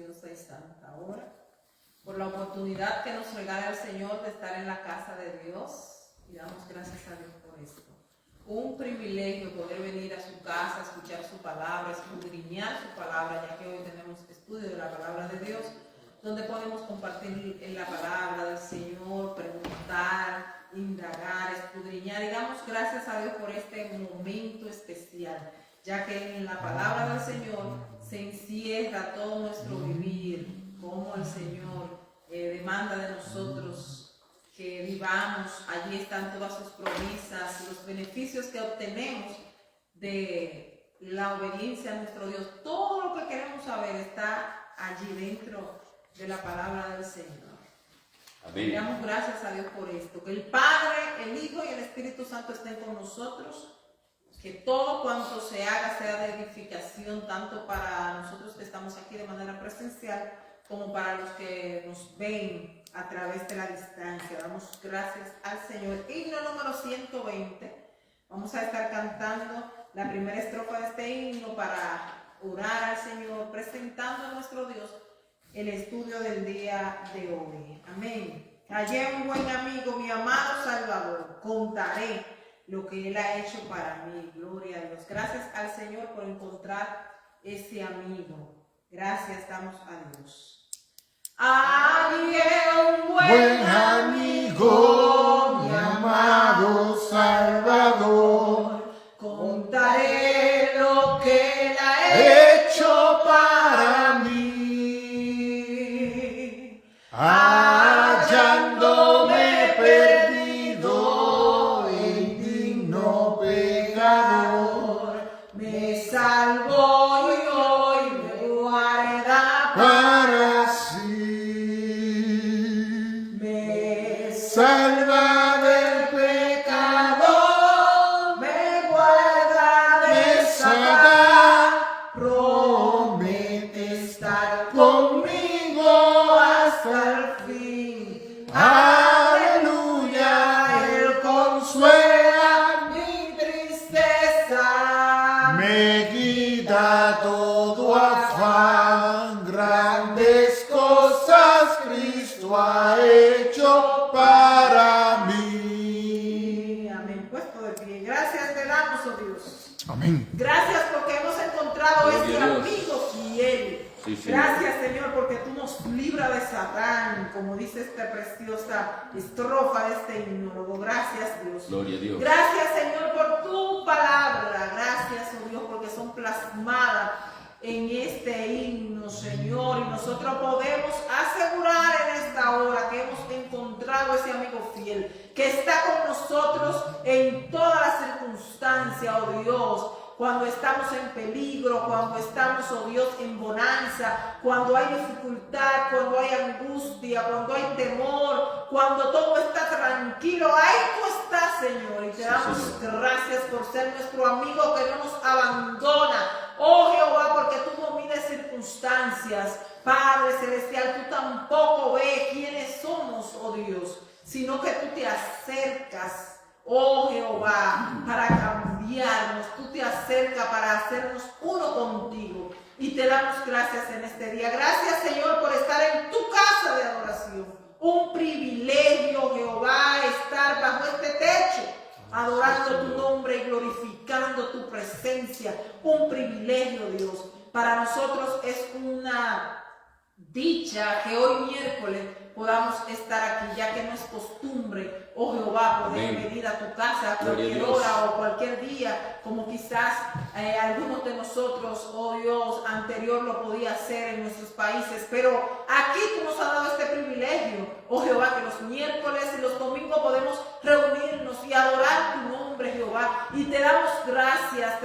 preciosa y santa hora, por la oportunidad que nos regala el Señor de estar en la casa de Dios, y damos gracias a Dios por esto. Un privilegio poder venir a su casa, escuchar su palabra, escudriñar su palabra, ya que hoy tenemos estudio de la palabra de Dios, donde podemos compartir en la palabra del Señor, preguntar, indagar, escudriñar, y damos gracias a Dios por este momento especial, ya que en la palabra del Señor se encierra todo nuestro vivir, como el Señor demanda de nosotros que vivamos. Allí están todas sus promesas, los beneficios que obtenemos de la obediencia a nuestro Dios. Todo lo que queremos saber está allí dentro de la palabra del Señor. Amén. Damos gracias a Dios por esto, que el Padre, el Hijo y el Espíritu Santo estén con nosotros, que todo cuanto se haga sea de edificación, tanto para nosotros que estamos aquí de manera presencial, como para los que nos ven a través de la distancia. Damos gracias al Señor. Himno número 120. Vamos a estar cantando la primera estrofa de este himno para orar al Señor, presentando a nuestro Dios el estudio del día de hoy. Amén. Hallé un buen amigo, mi amado Salvador. Contaré lo que Él ha hecho para mí. Gloria a Dios. Gracias al Señor por encontrar ese amigo. Gracias damos a Dios. Hallé un buen amigo, mi amado Salvador. Contaré lo que Él ha hecho para mí. Hallándome perdido, indigno pecador, me salvó y hoy me guarda para sí. Me salva del pecado, me guarda de Satanás, promete estar conmigo hasta el fin. Aleluya, Él consuela mi tristeza, me quita todo afán, grandes cosas Cristo ha hecho para mí. Amén. Puesto de pie. Gracias te damos, oh Dios. Amén. Gracias porque hemos encontrado este amigo fiel. Sí, gracias, Señor, porque tú nos libras de Satán, como dice esta preciosa estrofa de este himnólogo. Gracias, Dios. Gloria a Dios. Gracias, Señor, por tu palabra. Gracias, oh Dios, porque son plasmadas en este himno, Señor, y nosotros podemos asegurar en esta hora que hemos encontrado ese amigo fiel que está con nosotros en todas las circunstancias, oh Dios. Cuando estamos en peligro, cuando estamos, oh Dios, en bonanza, cuando hay dificultad, cuando hay angustia, cuando hay temor, cuando todo está tranquilo, ahí tú estás, Señor, y te damos gracias por ser nuestro amigo que no nos abandona. Oh Jehová, porque tú no mides circunstancias, Padre Celestial, tú tampoco ves quiénes somos, oh Dios, sino que tú te acercas, oh Jehová, para cambiarnos, tú te acercas para hacernos uno contigo, y te damos gracias en este día. Gracias, Señor, por estar en tu casa de adoración. Un privilegio, Jehová, estar bajo este techo, adorando tu nombre y glorificando tu presencia. Un privilegio, Dios. Para nosotros es una dicha que hoy miércoles podamos estar aquí, ya que no es costumbre, oh Jehová, poder venir a tu casa a cualquier hora o cualquier día, como quizás algunos de nosotros, oh Dios, anterior lo podía hacer en nuestros países, pero aquí tú nos has dado este privilegio, oh Jehová, que los miércoles y los domingos podemos reunirnos y adorar tu nombre, Jehová, y te damos gracias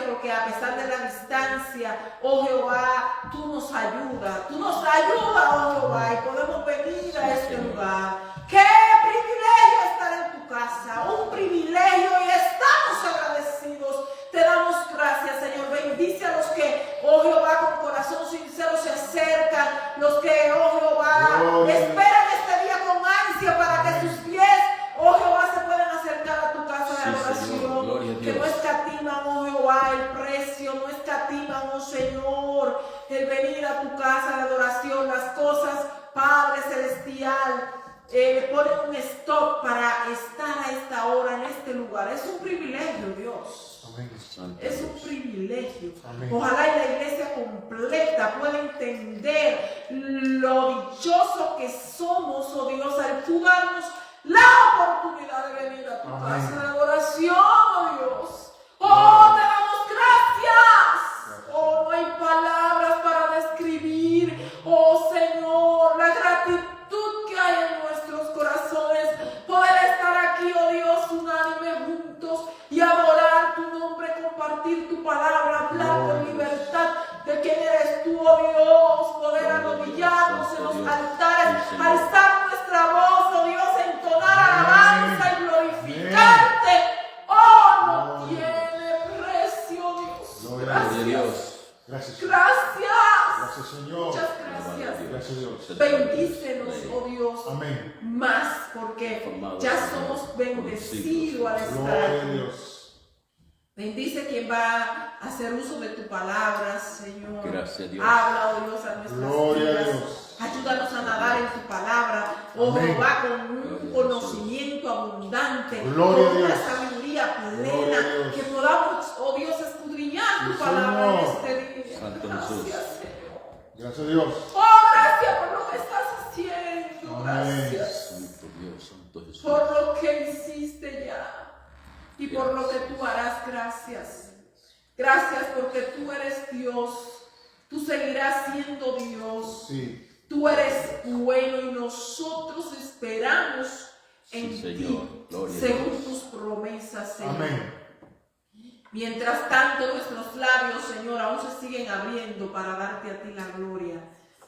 porque a pesar de la distancia, oh Jehová, tú nos ayudas, oh Jehová, y podemos venir a este lugar. ¡Qué privilegio estar en tu casa! Un privilegio, y estamos agradecidos. Te damos gracias, Señor. Bendice a los que, oh Jehová, con corazón sincero se acercan, los que, oh Jehová, esperan este día con ansia para que sus pies, oh Jehová, se puedan acercar a tu casa de adoración. Que no escatiman, oh Jehová, el precio, no escatiman, oh Señor, el venir a a tu casa de adoración, las cosas, Padre Celestial, le ponen un stop para estar a esta hora en este lugar. Es un privilegio, Dios. Amén. Es un privilegio. Amén. Ojalá y la iglesia completa pueda entender lo dichoso que somos, oh Dios, al tú darnos la oportunidad de venir a tu Amén. casa de adoración, oh Dios. Oh, te damos gracias. Oh, no hay palabras para describir, oh Señor, la gratitud que hay en nuestros corazones. Poder estar aquí, oh Dios, unánime juntos y adorar tu nombre, compartir tu palabra, hablar con libertad de quién eres tú, oh Dios. Poder arrodillarnos en los altares, alzar nuestra voz, oh Dios, entonar alabanza y glorificarte. Oh, no tiene precio, Dios. Gloria a Gracias. Dios. Gracias, Señor. Gracias. Gracias, Señor. Muchas gracias. Gracias, Dios. Bendícenos, oh Dios, Amén. más porque ya somos bendecidos al estar Gloria a aquí. Dios. Bendice quien va a hacer uso de tu palabra, Señor. Gracias a Dios. Habla, oh Dios, a nuestras Gloria a vidas. Dios. Ayúdanos a nadar en tu palabra, oh Amén. Jehová, con un conocimiento abundante, Gloria a con una Dios. sabiduría Gloria a plena, Dios. que podamos, oh Dios, escudriñar tu Sí, palabra en Señor. este día. Santo Gracias, Jesús. Señor. Gracias a Dios. Oh, gracias por lo que estás haciendo. Amén. Gracias Santo Dios, Santo Jesús. por lo que hiciste ya y por lo que tú harás. Gracias. Gracias porque tú eres Dios. Tú seguirás siendo Dios. Sí. Tú eres bueno y nosotros esperamos en Sí, Señor. ti, Gloria a según Dios. tus promesas, Señor. Amén. Mientras tanto, nuestros labios, Señor, aún se siguen abriendo para darte a ti la gloria,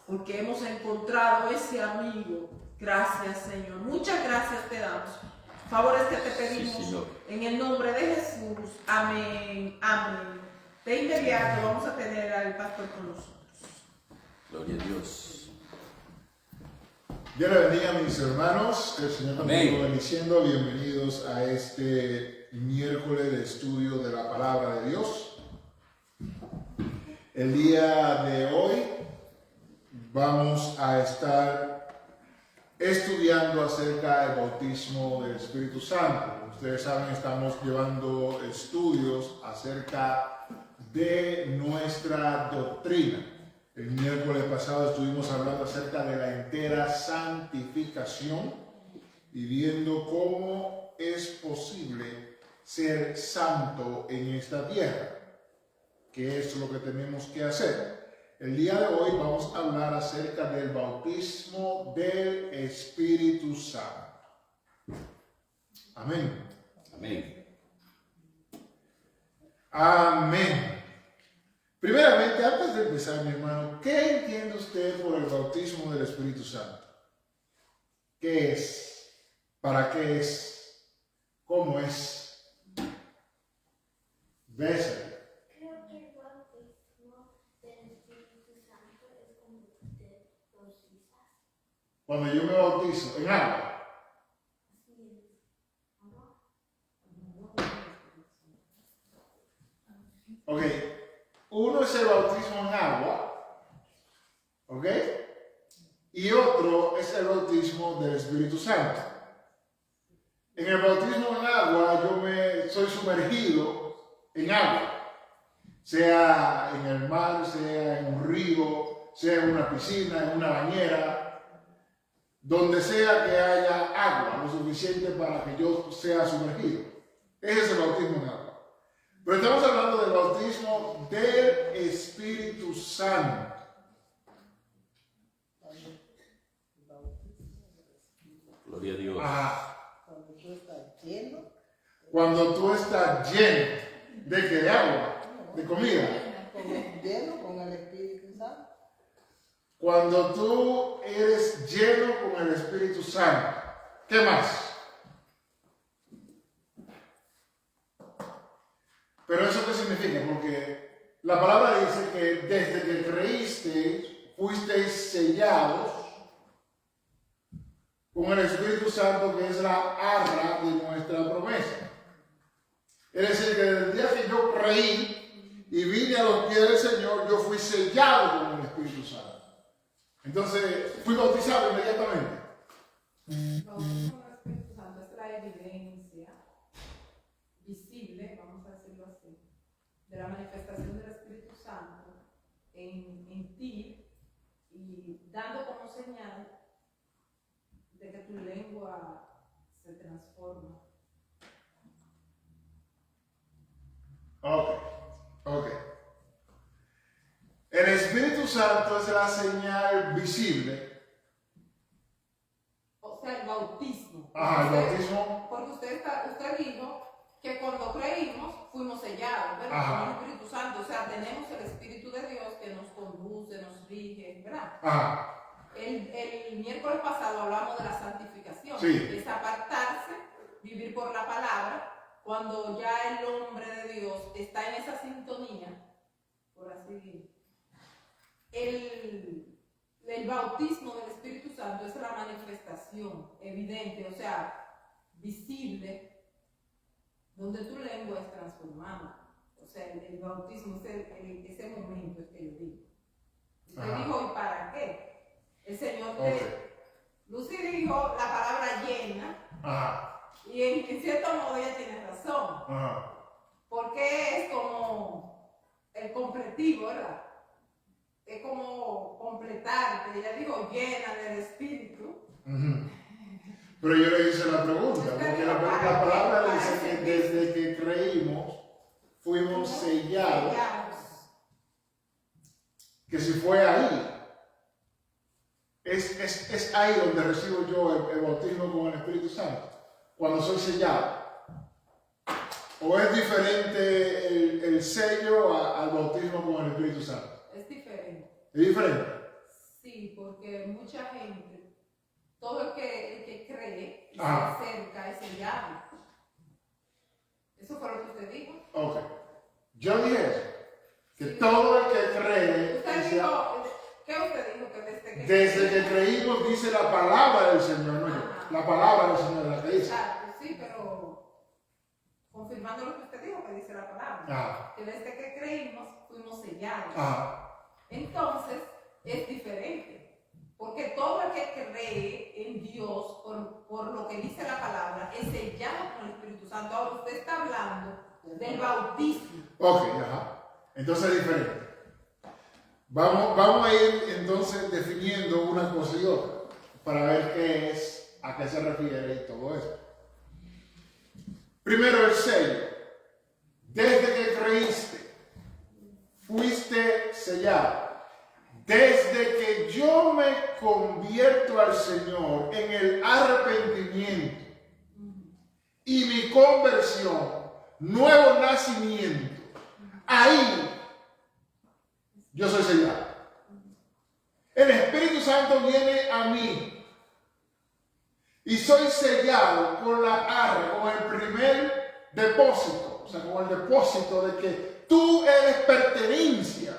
porque hemos encontrado ese amigo. Gracias, Señor. Muchas gracias te damos. Favores que te pedimos Sí, Señor. en el nombre de Jesús. Amén. Amén. De inmediato vamos a tener al pastor con nosotros. Gloria a Dios. Dios le bendiga, mis hermanos. Que el Señor Amén. continúe bendiciendo. Bienvenidos a este miércoles de estudio de la palabra de Dios. El día de hoy vamos a estar estudiando acerca del bautismo del Espíritu Santo. Ustedes saben, estamos llevando estudios acerca de nuestra doctrina. El miércoles pasado estuvimos hablando acerca de la entera santificación y viendo cómo es posible ser santo en esta tierra, que es lo que tenemos que hacer. El día de hoy vamos a hablar acerca del bautismo del Espíritu Santo. Amén. Amén. Amén. Primeramente, antes de empezar, mi hermano, ¿qué entiende usted por el bautismo del Espíritu Santo? ¿Qué es? ¿Para qué es? ¿Cómo es? Bésame. Creo que el bautismo del Espíritu Santo es como te bautizas. Cuando yo me bautizo en agua. Ok, uno es el bautismo en agua, ok, y otro es el bautismo del Espíritu Santo. En el bautismo en agua yo soy sumergido en agua, sea en el mar, sea en un río, sea en una piscina, en una bañera, donde sea que haya agua, lo suficiente para que yo sea sumergido. Ese es el bautismo en agua. Pero estamos hablando del bautismo del Espíritu Santo. Gloria a Dios. Ajá. Cuando tú estás lleno, Cuando tú estás lleno de qué, de agua, de comida. lleno con el Espíritu Santo. Cuando tú eres lleno con el Espíritu Santo. ¿Qué más? Pero eso qué significa, porque la palabra dice que desde que creíste, fuisteis sellados con el Espíritu Santo, que es la arra de nuestra promesa. Es decir, que desde el día que yo creí y vine a los pies del Señor, yo fui sellado con el Espíritu Santo. Entonces, fui bautizado inmediatamente. El bautismo del Espíritu Santo es la evidencia visible, vamos a decirlo así, de la manifestación del Espíritu Santo en ti y dando como señal de que tu lengua se transforma. Ok. El Espíritu Santo es la señal visible. O sea, el bautismo. El bautismo. Porque usted dijo que cuando creímos fuimos sellados, ¿verdad? Ajá. Con el Espíritu Santo. O sea, tenemos el Espíritu de Dios que nos conduce, nos rige, ¿verdad? Ajá. El miércoles pasado hablamos de la santificación. Sí. Es apartarse, vivir por la palabra, cuando ya el hombre de Dios está en esa sintonía, por así decirlo. El bautismo del Espíritu Santo es la manifestación evidente, o sea, visible, donde tu lengua es transformada. O sea, el bautismo es ese momento, es que yo digo. Usted dijo, ¿y para qué? El Señor Lucy dijo la palabra llena. Ajá. Y en cierto modo ella tiene razón. Ajá. Porque es como el completivo, ¿verdad? Es como completarte. Ella dijo llena del Espíritu. Uh-huh. Pero yo le hice la pregunta, porque la palabra dice que desde que creímos fuimos sellados. Que si fue ahí, es ahí donde recibo yo el bautismo con el Espíritu Santo, cuando soy sellado. ¿O es diferente el sello al bautismo con el Espíritu Santo? Es diferente. ¿Es diferente? Sí, porque mucha gente, todo el que cree y se Ajá. acerca es sellado. ¿Eso fue lo que usted dijo? Ok. Yo dije eso. Que Sí. todo el que cree. Usted dijo, ¿qué usted dijo? Que Desde que creímos dice la palabra del Señor, no yo. Ajá. La palabra del Señor es la que dice. Exacto, sí, pero confirmando lo que usted dijo, que dice la palabra. Ajá. Que desde que creímos fuimos sellados. Ajá. Entonces, es diferente. Porque todo el que cree en Dios por lo que dice la palabra es sellado con el Espíritu Santo. Ahora usted está hablando del bautismo. Ok, ajá. Entonces es diferente. Vamos a ir entonces definiendo una cosa y otra para ver qué es, a qué se refiere todo esto. Primero el sello. Desde que creíste, fuiste sellado. Desde que yo me convierto al Señor en el arrepentimiento y mi conversión, nuevo nacimiento, ahí yo soy sellado. El Espíritu Santo viene a mí y soy sellado con la arra, con el primer depósito, o sea, con el depósito de que tú eres pertenencia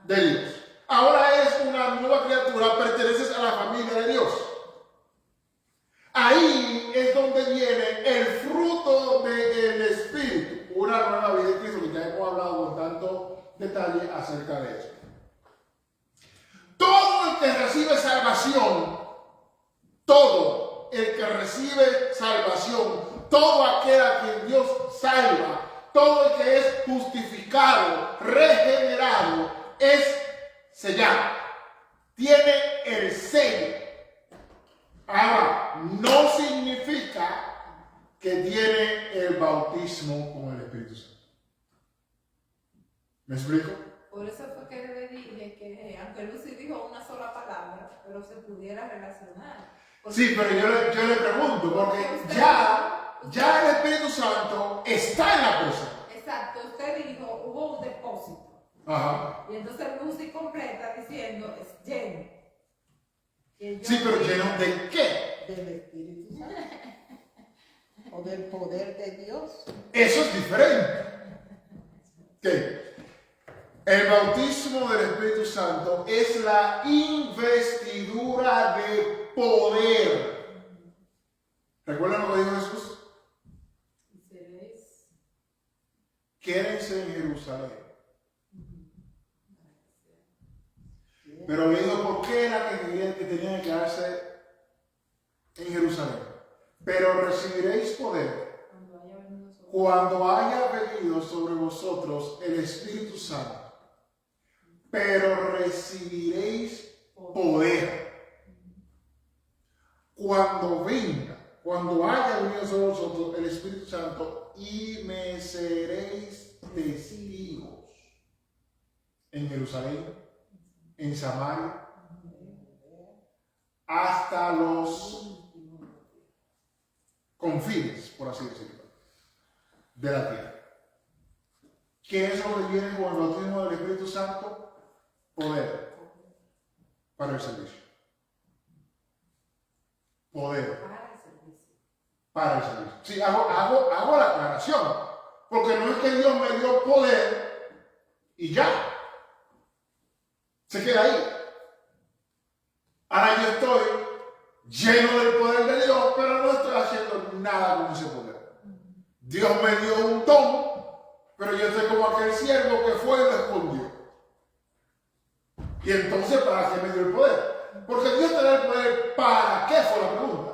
de Dios. Ahora eres una nueva criatura, perteneces a la familia de Dios. Ahí es donde viene el fruto del Espíritu, una nueva vida en Cristo, que ya hemos hablado con tanto detalle acerca de eso. Todo el que recibe salvación, todo el que recibe salvación, todo aquel a quien Dios salva, todo el que es justificado, regenerado, es sellado. Tiene el sello. Ahora, no significa que tiene el bautismo con el Espíritu Santo. ¿Me explico? Por eso fue que le dije que, aunque Lucy dijo una sola palabra, pero se pudiera relacionar. Porque Sí, pero yo le pregunto, porque ya el Espíritu Santo está en la persona. Exacto, usted dijo, hubo un depósito. Ajá. Y entonces Lucy completa diciendo, es lleno. Sí, pero lleno de qué? Del Espíritu Santo. O del poder de Dios. Eso es diferente. ¿Qué? El bautismo del Espíritu Santo es la investidura de poder. ¿Recuerdan lo que dijo Jesús? Y seréis. Quédense en Jerusalén. Pero le dijo por qué era que tenía que quedarse en Jerusalén. Pero recibiréis poder cuando haya venido sobre vosotros el Espíritu Santo. Pero recibiréis poder cuando venga, cuando haya venido sobre vosotros el Espíritu Santo, y me seréis testigos en Jerusalén, en Samaria, hasta los confines, por así decirlo, de la tierra. ¿Qué es lo que viene con el bautismo del Espíritu Santo? Poder para el servicio. Poder para el servicio. Sí, hago la aclaración, porque no es que Dios me dio poder y ya. Se queda ahí. Ahora yo estoy lleno del poder de Dios, pero no estoy haciendo nada con ese poder. Dios me dio un don, pero yo estoy como aquel siervo que fue y lo escondió. Y entonces, ¿para qué me dio el poder? Porque Dios te da el poder, ¿para qué? Fue la pregunta.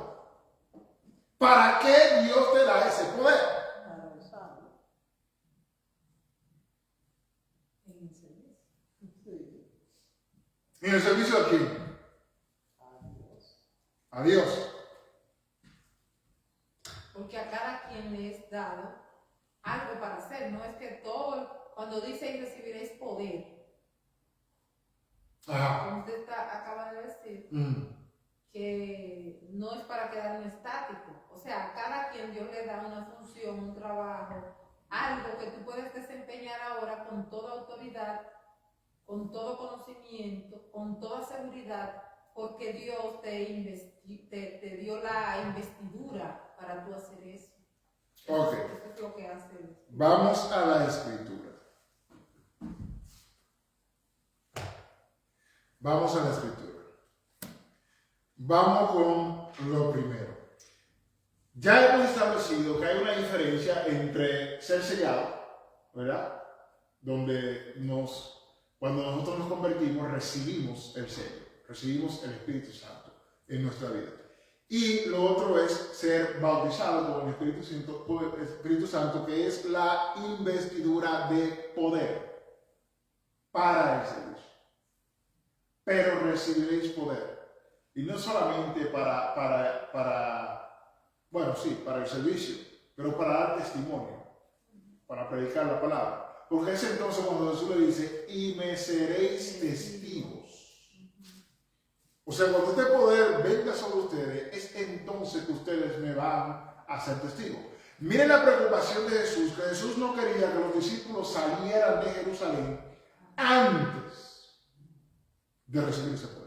¿Para qué Dios te da ese poder? Para usarlo. En el servicio. Sí. ¿En el servicio a quién? A Dios. Porque a cada quien le es dado algo para hacer. No es que todo, cuando dice y recibiréis poder, como usted acaba de decir, que no es para quedar en estático. O sea, a cada quien Dios le da una función, un trabajo, algo que tú puedes desempeñar ahora con toda autoridad, con todo conocimiento, con toda seguridad, porque Dios te dio la investidura para tú hacer eso. Ok. Eso es lo que hace. Vamos a la Escritura. Vamos a la Escritura. Vamos con lo primero. Ya hemos establecido que hay una diferencia entre ser sellado, ¿verdad? Donde cuando nosotros nos convertimos, recibimos el sello, recibimos el Espíritu Santo en nuestra vida. Y lo otro es ser bautizado con el Espíritu Santo, que es la investidura de poder para el servicio. Pero recibiréis poder. Y no solamente para el servicio, pero para dar testimonio, para predicar la palabra. Porque es entonces cuando Jesús le dice, y me seréis testigos. O sea, cuando este poder venga sobre ustedes, es entonces que ustedes me van a ser testigos. Miren la preocupación de Jesús, que Jesús no quería que los discípulos salieran de Jerusalén antes de recibir ese poder.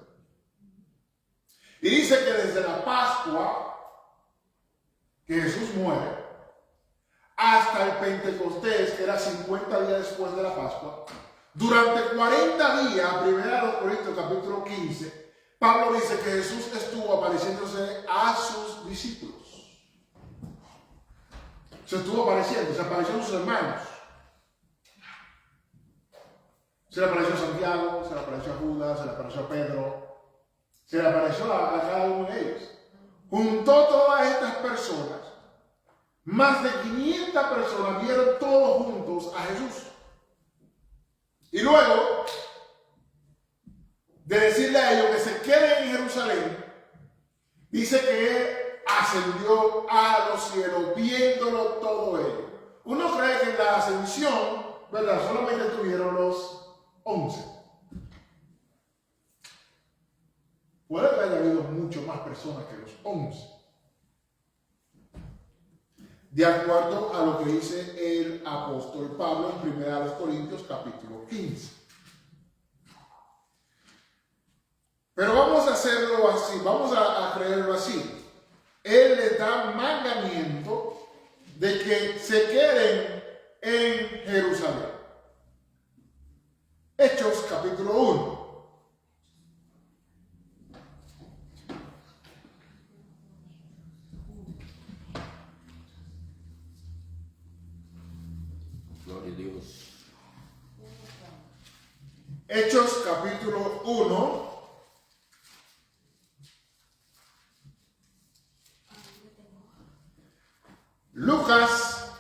Y dice que desde la Pascua, que Jesús muere, hasta el Pentecostés, que era 50 días después de la Pascua, durante 40 días, 1 Corintios capítulo 15, Pablo dice que Jesús estuvo apareciéndose a sus discípulos. Se estuvo apareciendo, se apareció a sus hermanos. Se le apareció a Santiago, se le apareció a Judas, se le apareció a Pedro. Se le apareció a cada uno de ellos. Juntó todas estas personas. Más de 500 personas vieron todos juntos a Jesús. Y luego de decirle a ellos que se queden en Jerusalén, dice que él ascendió a los cielos, viéndolo todo ello. Uno cree que en la ascensión, ¿verdad?, solamente tuvieron los 11. Puede que haya habido mucho más personas que los 11. De acuerdo a lo que dice el apóstol Pablo en 1 Corintios capítulo 15. Pero vamos a hacerlo así, vamos a creerlo así. Él les da mandamiento de que se queden en Jerusalén. Hechos capítulo 1. Gloria a Dios. Hechos capítulo 1. Lucas,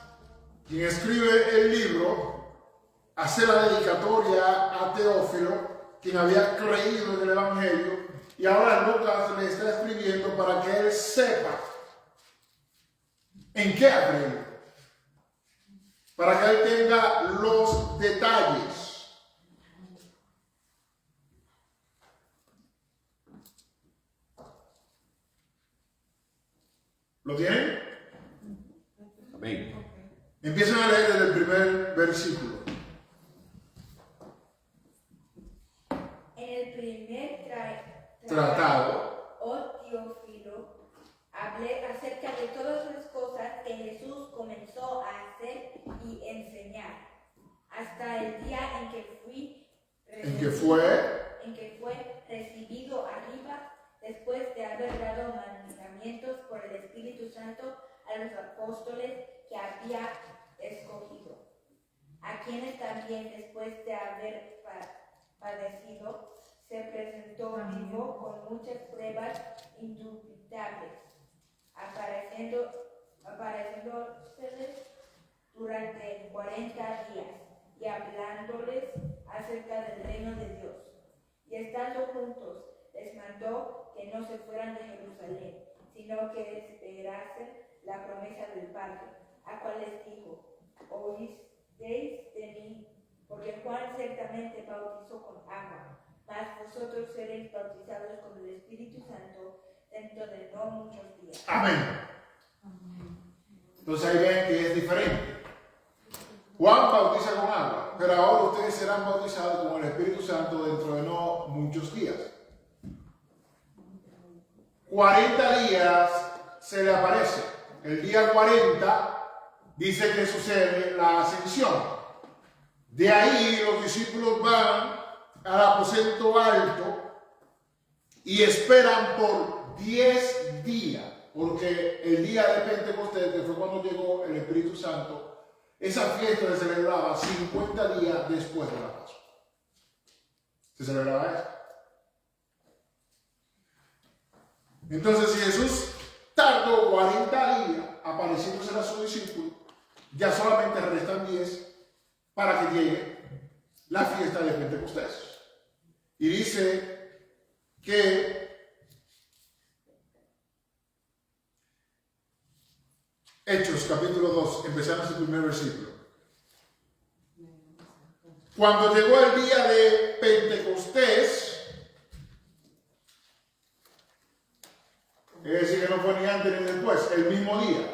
quien escribe el libro, hace la dedicatoria a Teófilo, quien había creído en el Evangelio, y ahora Lucas le está escribiendo para que él sepa en qué ha creído, para que él tenga los detalles. ¿Lo tienen? Amén. Empiezan a leer desde el primer versículo. En el primer Tratado. oh Teófilo, hablé acerca de todas las cosas que Jesús comenzó a hacer y enseñar, hasta el día en que fue recibido arriba, después de haber dado mandamientos por el Espíritu Santo a los apóstoles que había escogido, a quienes también después de haber padecido, se presentó vivo con muchas pruebas indubitables, apareciéndoseles durante 40 días y hablándoles acerca del reino de Dios. Y estando juntos, les mandó que no se fueran de Jerusalén, sino que esperasen la promesa del Padre, a cual les dijo: oísteis de mí, porque Juan ciertamente bautizó con agua, mas vosotros seréis bautizados con el Espíritu Santo dentro de no muchos días. Amén. Entonces ahí ven que es diferente. Juan bautiza con agua, pero ahora ustedes serán bautizados con el Espíritu Santo dentro de no muchos días. 40 días se le aparece. El día 40 dice que sucede la ascensión. De ahí los discípulos van al aposento alto y esperan por 10 días, porque el día de Pentecostés, que fue cuando llegó el Espíritu Santo, esa fiesta se celebraba 50 días después de la Pascua. Se celebraba eso. Entonces, si Jesús tardó 40 días apareciéndose a sus discípulos, ya solamente restan 10 para que llegue la fiesta de Pentecostés. Y dice que Hechos capítulo 2, empezamos el primer versículo. Cuando llegó el día de Pentecostés, es decir, que no fue ni antes ni después, el mismo día.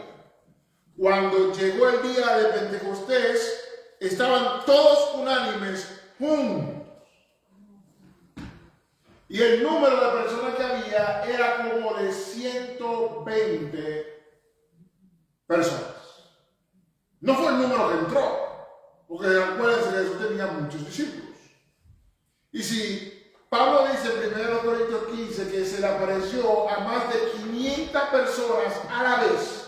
Cuando llegó el día de Pentecostés, estaban todos unánimes juntos. Y el número de personas que había era como de 120 personas. No fue el número que entró, porque acuérdense que Jesús tenía muchos discípulos. Y si Pablo dice en 1 Corintios 15 que se le apareció a más de 500 personas a la vez,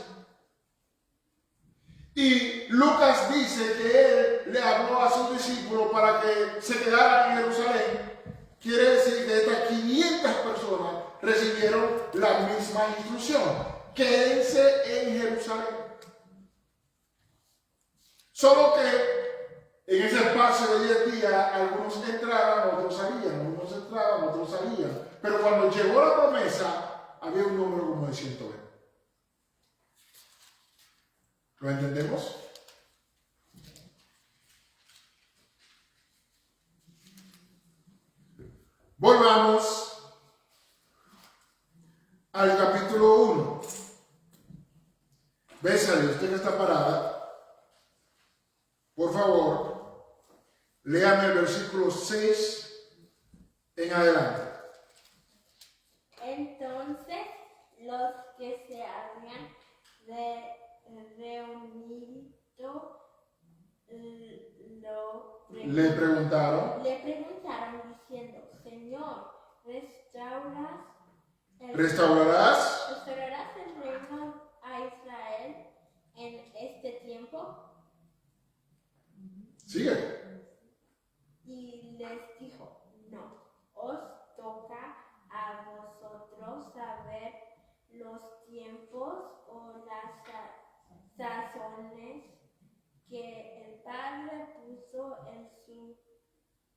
y Lucas dice que él le habló a sus discípulos para que se quedaran en Jerusalén, quiere decir que estas 500 personas recibieron la misma instrucción: quédense en Jerusalén. Solo que en ese espacio de 10 días algunos entraban, otros salían, algunos entraban, otros salían. Pero cuando llegó la promesa, había un número como de 120. ¿Lo entendemos? Volvamos al capítulo 1. Bésale, usted que está parada, por favor, léame el versículo 6 en adelante. Entonces los que se habían reunido Le preguntaron diciendo: Señor, ¿restaurarás el reino a Israel en este tiempo? Sigue. Y les dijo: no, os toca a vosotros saber los tiempos o las sazones que el Padre puso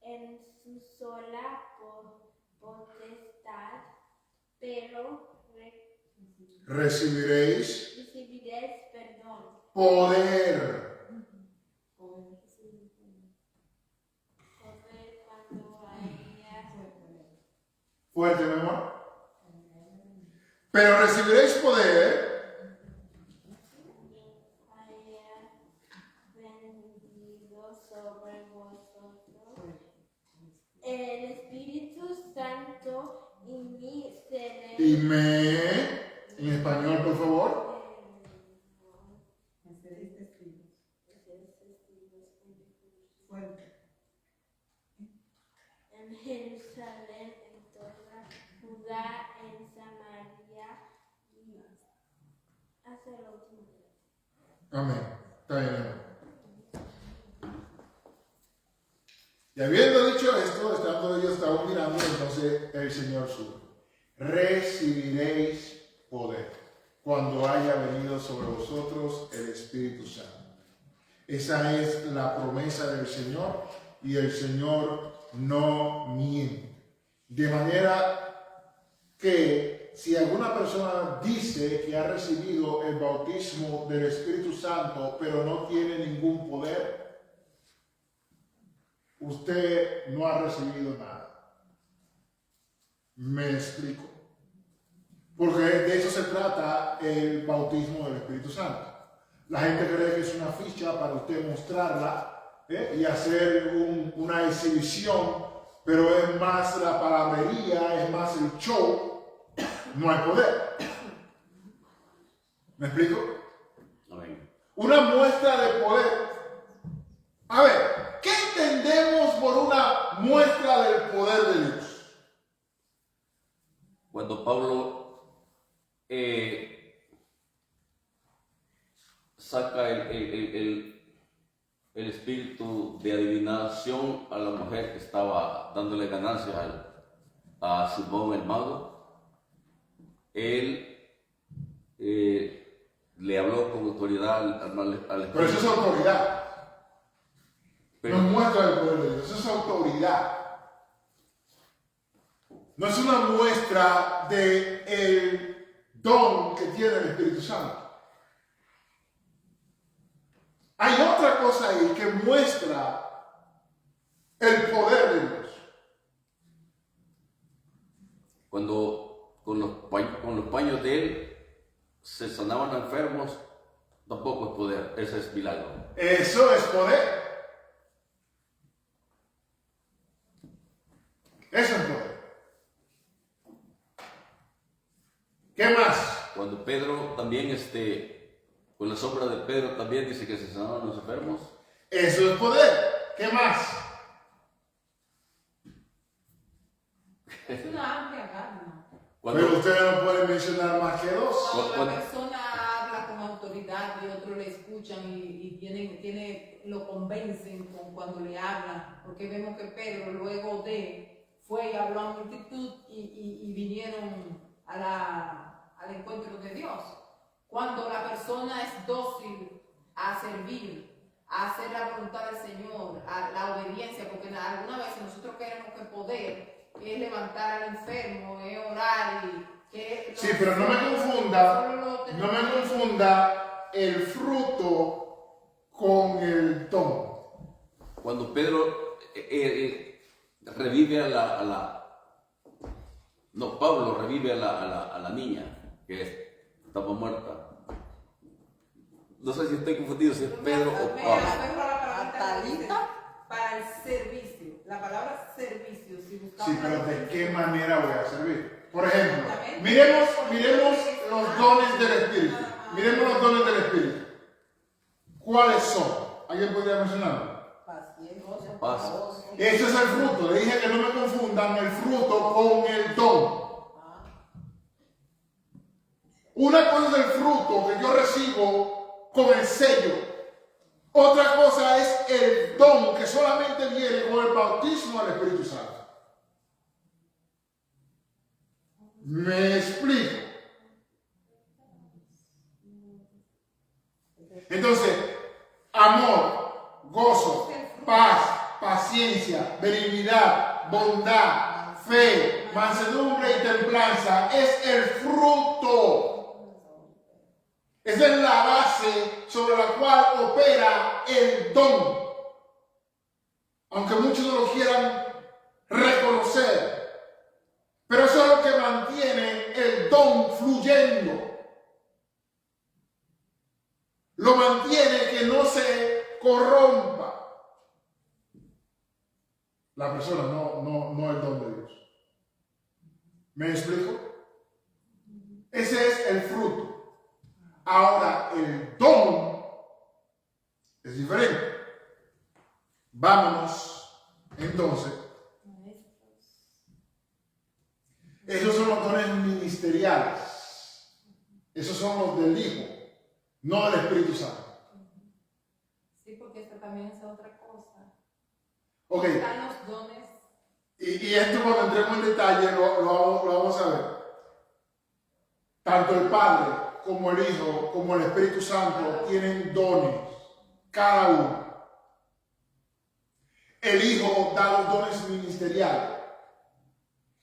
en su sola potestad, pero recibiréis recibiréis poder. poder cuando haya Fuerte, mi amor. Pero recibiréis poder venido sobre vosotros el Espíritu Santo y mi y en español, por favor. En Jerusalén, en toda Judá, en Samaria y hasta el último día. Amén. Está bien, amén. Y habiendo dicho esto, estando ellos estaban mirando, entonces el Señor sube. Recibiréis poder cuando haya venido sobre vosotros el Espíritu Santo. Esa es la promesa del Señor y el Señor no miente. De manera que si alguna persona dice que ha recibido el bautismo del Espíritu Santo, pero no tiene ningún poder, usted no ha recibido nada. Me explico. Porque de eso se trata el bautismo del Espíritu Santo. La gente cree que es una ficha para usted mostrarla y hacer una exhibición, pero es más la palabrería, es más el show. No hay poder. ¿Me explico? Amén. Una muestra de poder. A ver, ¿qué entendemos por una muestra del poder de Dios? Cuando Pablo saca el espíritu de adivinación a la mujer que estaba dándole ganancias a Simón el mago, él le habló con autoridad al Pero eso es autoridad. Pero- No es muestra del poder de Dios, eso es autoridad. No es una muestra del don que tiene el Espíritu Santo. Hay otra cosa ahí que muestra el poder de Dios. Cuando con los paños de él se sanaban enfermos, tampoco es poder, ese es milagro. Eso es poder. Eso es poder. ¿Qué más? Cuando Pedro también, con la sombra de Pedro también dice que se sanaban los enfermos. Eso es poder. ¿Qué más? Es una amplia gama. Cuando, Pero ustedes no pueden mencionar más que dos. Cuando Cuando- la persona habla con autoridad y otros le escuchan y lo convencen cuando le hablan, porque vemos que Pedro luego fue y habló a multitud y vinieron al encuentro de Dios. Cuando la persona es dócil a servir, a hacer la voluntad del Señor, a la obediencia, porque alguna vez nosotros queremos que poder es levantar al enfermo, es orar y que... Sí, pero no me confunda el fruto con el don. cuando Pedro revive Pablo revive a la niña que estaba muerta. No sé si estoy confundido, si es Pedro o Me Pablo. aferro a la palabra ¿Talita? para el servicio. La palabra servicio, si buscamos. Sí, pero ¿de qué manera voy a servir? Por ejemplo, Exactamente. miremos los dones del Espíritu. Miremos los dones del Espíritu. ¿Cuáles son? ¿Alguien podría mencionarlo? Paciencia, Paz. gozo. Ese es el fruto. Le dije que no me confundan el fruto con el don. Una cosa es el fruto que yo recibo con el sello. Otra cosa es el don que solamente viene con el bautismo del Espíritu Santo. Me explico. Entonces, amor, gozo, paz, paciencia, benignidad, bondad, fe, mansedumbre y templanza es el fruto. Esa es la base sobre la cual opera el don. Aunque muchos no lo quieran reconocer. Pero eso es lo que mantiene el don fluyendo. Lo mantiene que no se corrompa. La persona, no el don de Dios. ¿Me explico? Ese es el fruto. Ahora, el don es diferente. Vámonos, entonces. Esos son los dones ministeriales. Esos son los del Hijo, no del Espíritu Santo. Sí, porque esto también es otra cosa. Ok. Están los dones. Y esto cuando entremos en detalle lo vamos a ver. Tanto el Padre como el Hijo, como el Espíritu Santo tienen dones, cada uno. El Hijo da los dones ministeriales.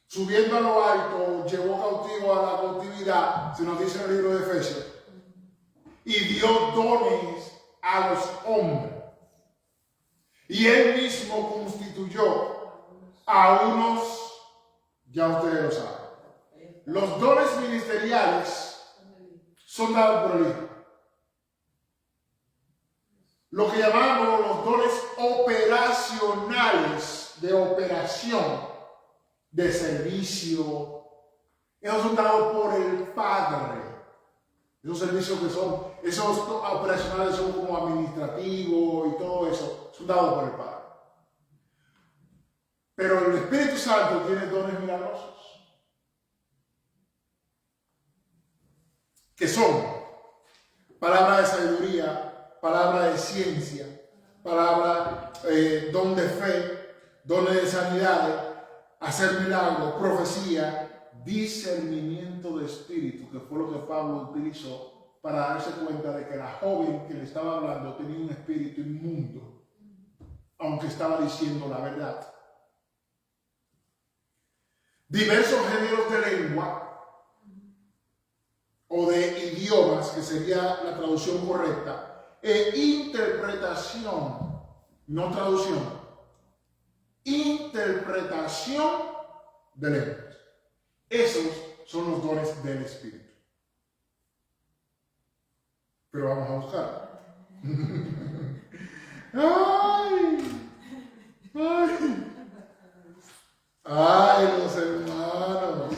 Subiendo a lo alto, llevó cautivo a la cautividad, se nos dice en el libro de Efesios, y dio dones a los hombres. Y él mismo constituyó a unos, ya ustedes lo saben. Los dones ministeriales son dados por el Hijo. Lo que llamamos los dones operacionales, de operación, de servicio, esos son dados por el Padre. Esos servicios que son, esos operacionales son como administrativos y todo eso, son dados por el Padre. Pero el Espíritu Santo tiene dones milagrosos, que son palabra de sabiduría, palabra de ciencia, palabra, don de fe, dones de sanidades, hacer milagros, profecía, discernimiento de espíritu, que fue lo que Pablo utilizó para darse cuenta de que la joven que le estaba hablando tenía un espíritu inmundo, aunque estaba diciendo la verdad. Diversos géneros de lengua o de idiomas, que sería la traducción correcta, e interpretación, no traducción. Interpretación de lenguas. Esos son los dones del Espíritu. Pero vamos a buscar. ¡Ay, los hermanos!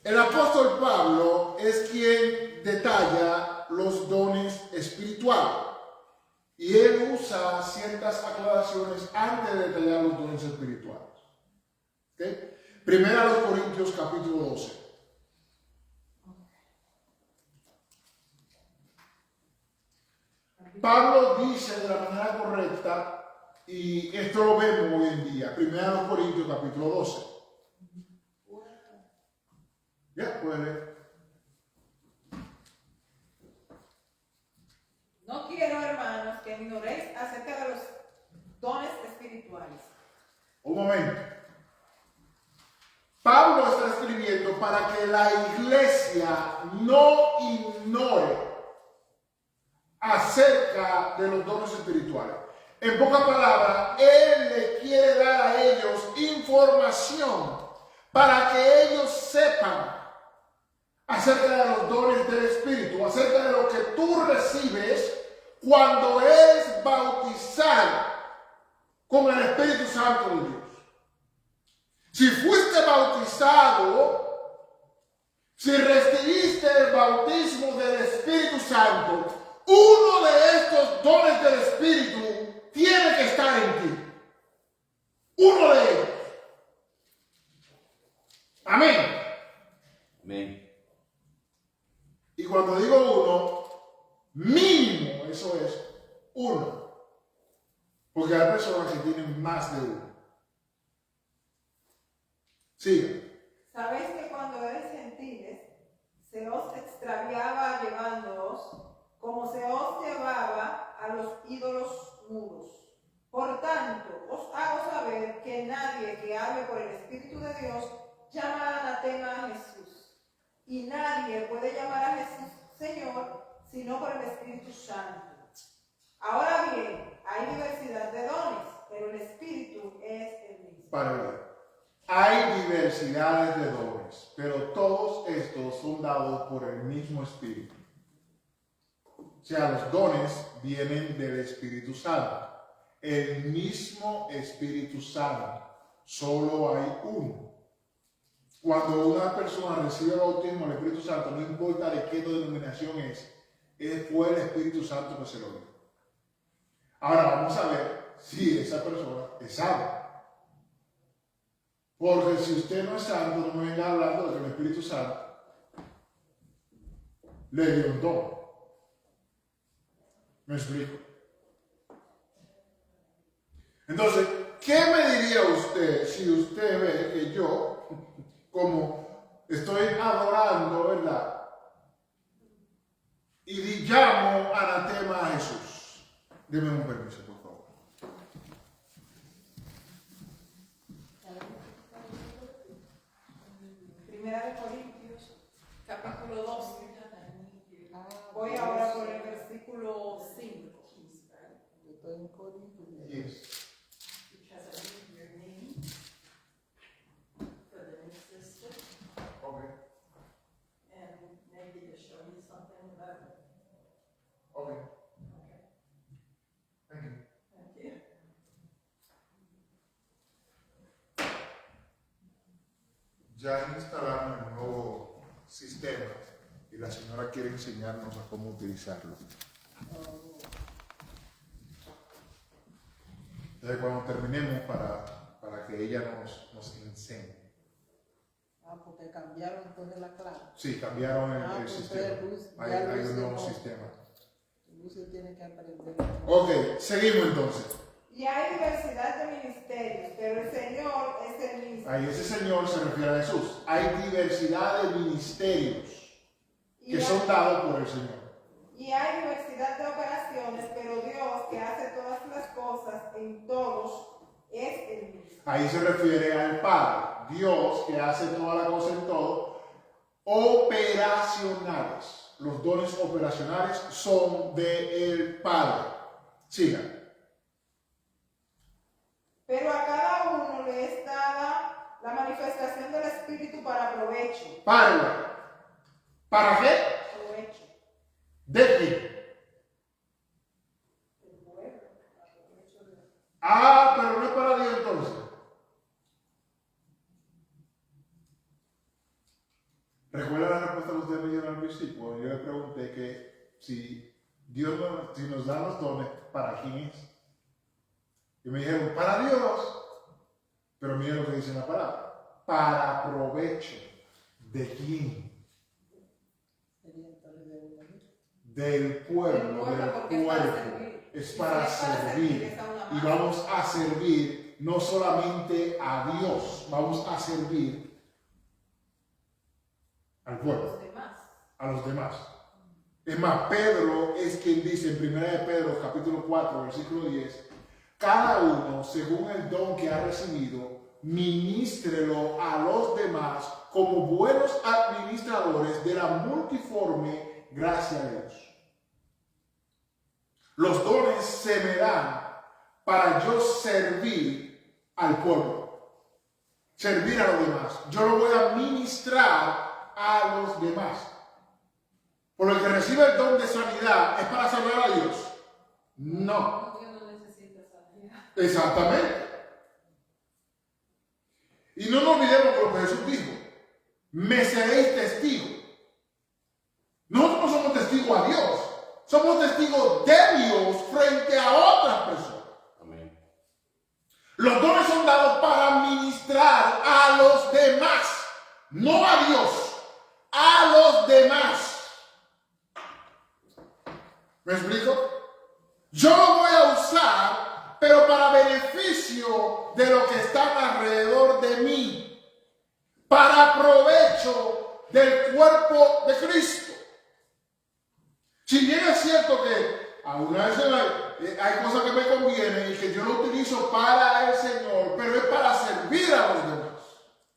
El apóstol Pablo es quien detalla los dones espirituales. Y él usa ciertas aclaraciones antes de detallar los dones espirituales. ¿Okay? Primera a los Corintios capítulo 12. Pablo dice de la manera correcta, y esto lo vemos hoy en día, primera a los Corintios capítulo 12. Ya, pueden leer. No quiero, hermanos, que ignoréis acerca de los dones espirituales. Un momento. Pablo está escribiendo para que la iglesia no ignore acerca de los dones espirituales. En pocas palabras, él le quiere dar a ellos información para que ellos sepan acerca de los dones del Espíritu, acerca de lo que tú recibes cuando eres bautizado con el Espíritu Santo de Dios. Si fuiste bautizado, si recibiste el bautismo del Espíritu Santo, uno de estos dones del Espíritu tiene que estar en ti. Uno de ellos. Amén. Amén. Y cuando digo uno, mínimo, eso es uno. Porque hay personas que tienen más de uno. Siga. Sabéis que cuando eres gentiles, se os extraviaba llevándoos, como se os llevaba a los ídolos mudos. Por tanto, os hago saber que nadie que hable por el Espíritu de Dios llama anatema a Jesús. Y nadie puede llamar a Jesús Señor, sino por el Espíritu Santo. Ahora bien, hay diversidad de dones, pero el Espíritu es el mismo. Para hay diversidades de dones, pero todos estos son dados por el mismo Espíritu. O sea, los dones vienen del Espíritu Santo. El mismo Espíritu Santo. Solo hay uno. Cuando una persona recibe el bautismo del Espíritu Santo, no importa de qué denominación fue el Espíritu Santo que se lo dio. Ahora vamos a ver si esa persona es santa. Porque si usted no es santo, no me venga hablando de que el Espíritu Santo le dio un don. ¿Me explico? Entonces, ¿qué me diría usted si usted ve que yo, como estoy adorando, ¿verdad? Y llamo anatema a Jesús? Deme un permiso, por favor. Primera de Corintios, capítulo 12. Voy ahora por el versículo 5. Yo estoy en Corintios. Yes. Okay. Okay. Thank you. Ya instalaron el nuevo sistema y la señora quiere enseñarnos a cómo utilizarlo. Entonces, cuando terminemos, para que ella nos enseñe. Porque cambiaron entonces la clave. Sí, cambiaron el Pues sistema. Luz, Hay ya un Luz nuevo no. sistema. Lucio tiene que aprender. Ok, seguimos entonces. Y hay diversidad de ministerios, pero el Señor es el mismo. Ahí ese señor se refiere a Jesús. Hay diversidad de ministerios que son dados por el Señor. Y hay diversidad de operaciones, pero Dios, que hace todas las cosas en todos, es el mismo. Ahí se refiere al Padre. Dios que hace toda la cosa en todo. Operacionales. Los dones operacionales son del Padre. Sigan. Pero a cada uno le es dada la manifestación del Espíritu para provecho. ¿Para qué? Provecho. ¿De quién? Ah, pero no es para Dios entonces. ¿Recuerda la respuesta que usted me dio al principio? Yo le pregunté que si Dios si nos da los dones, ¿para quién es? Y me dijeron, para Dios. Pero miren lo que dice la palabra. Para provecho. ¿De quién? Del pueblo, del cuerpo. Es para servir. Y vamos a servir no solamente a Dios, vamos a servir al pueblo, a los demás. Es más, Pedro es quien dice en 1 de Pedro, capítulo 4, versículo 10, cada uno, según el don que ha recibido, ministrelo a los demás como buenos administradores de la multiforme gracia de Dios. Los dones se me dan para yo servir al pueblo, servir a los demás. Yo lo voy a ministrar a los demás. Por lo que recibe el don de sanidad, ¿es para salvar a Dios? No. Dios no necesita sanidad. Exactamente. Y no nos olvidemos de lo que Jesús dijo. Me seréis testigos. Nosotros no somos testigos a Dios. Somos testigos de Dios frente a otras personas. Amén. Los dones son dados para ministrar a los demás. No a Dios. A los demás. ¿Me explico? Yo lo voy a usar, pero para beneficio de los que están alrededor de mí. Para provecho del cuerpo de Cristo. Si bien es cierto que a una vez hay cosas que me convienen y que yo lo utilizo para el Señor, pero es para servir a los demás.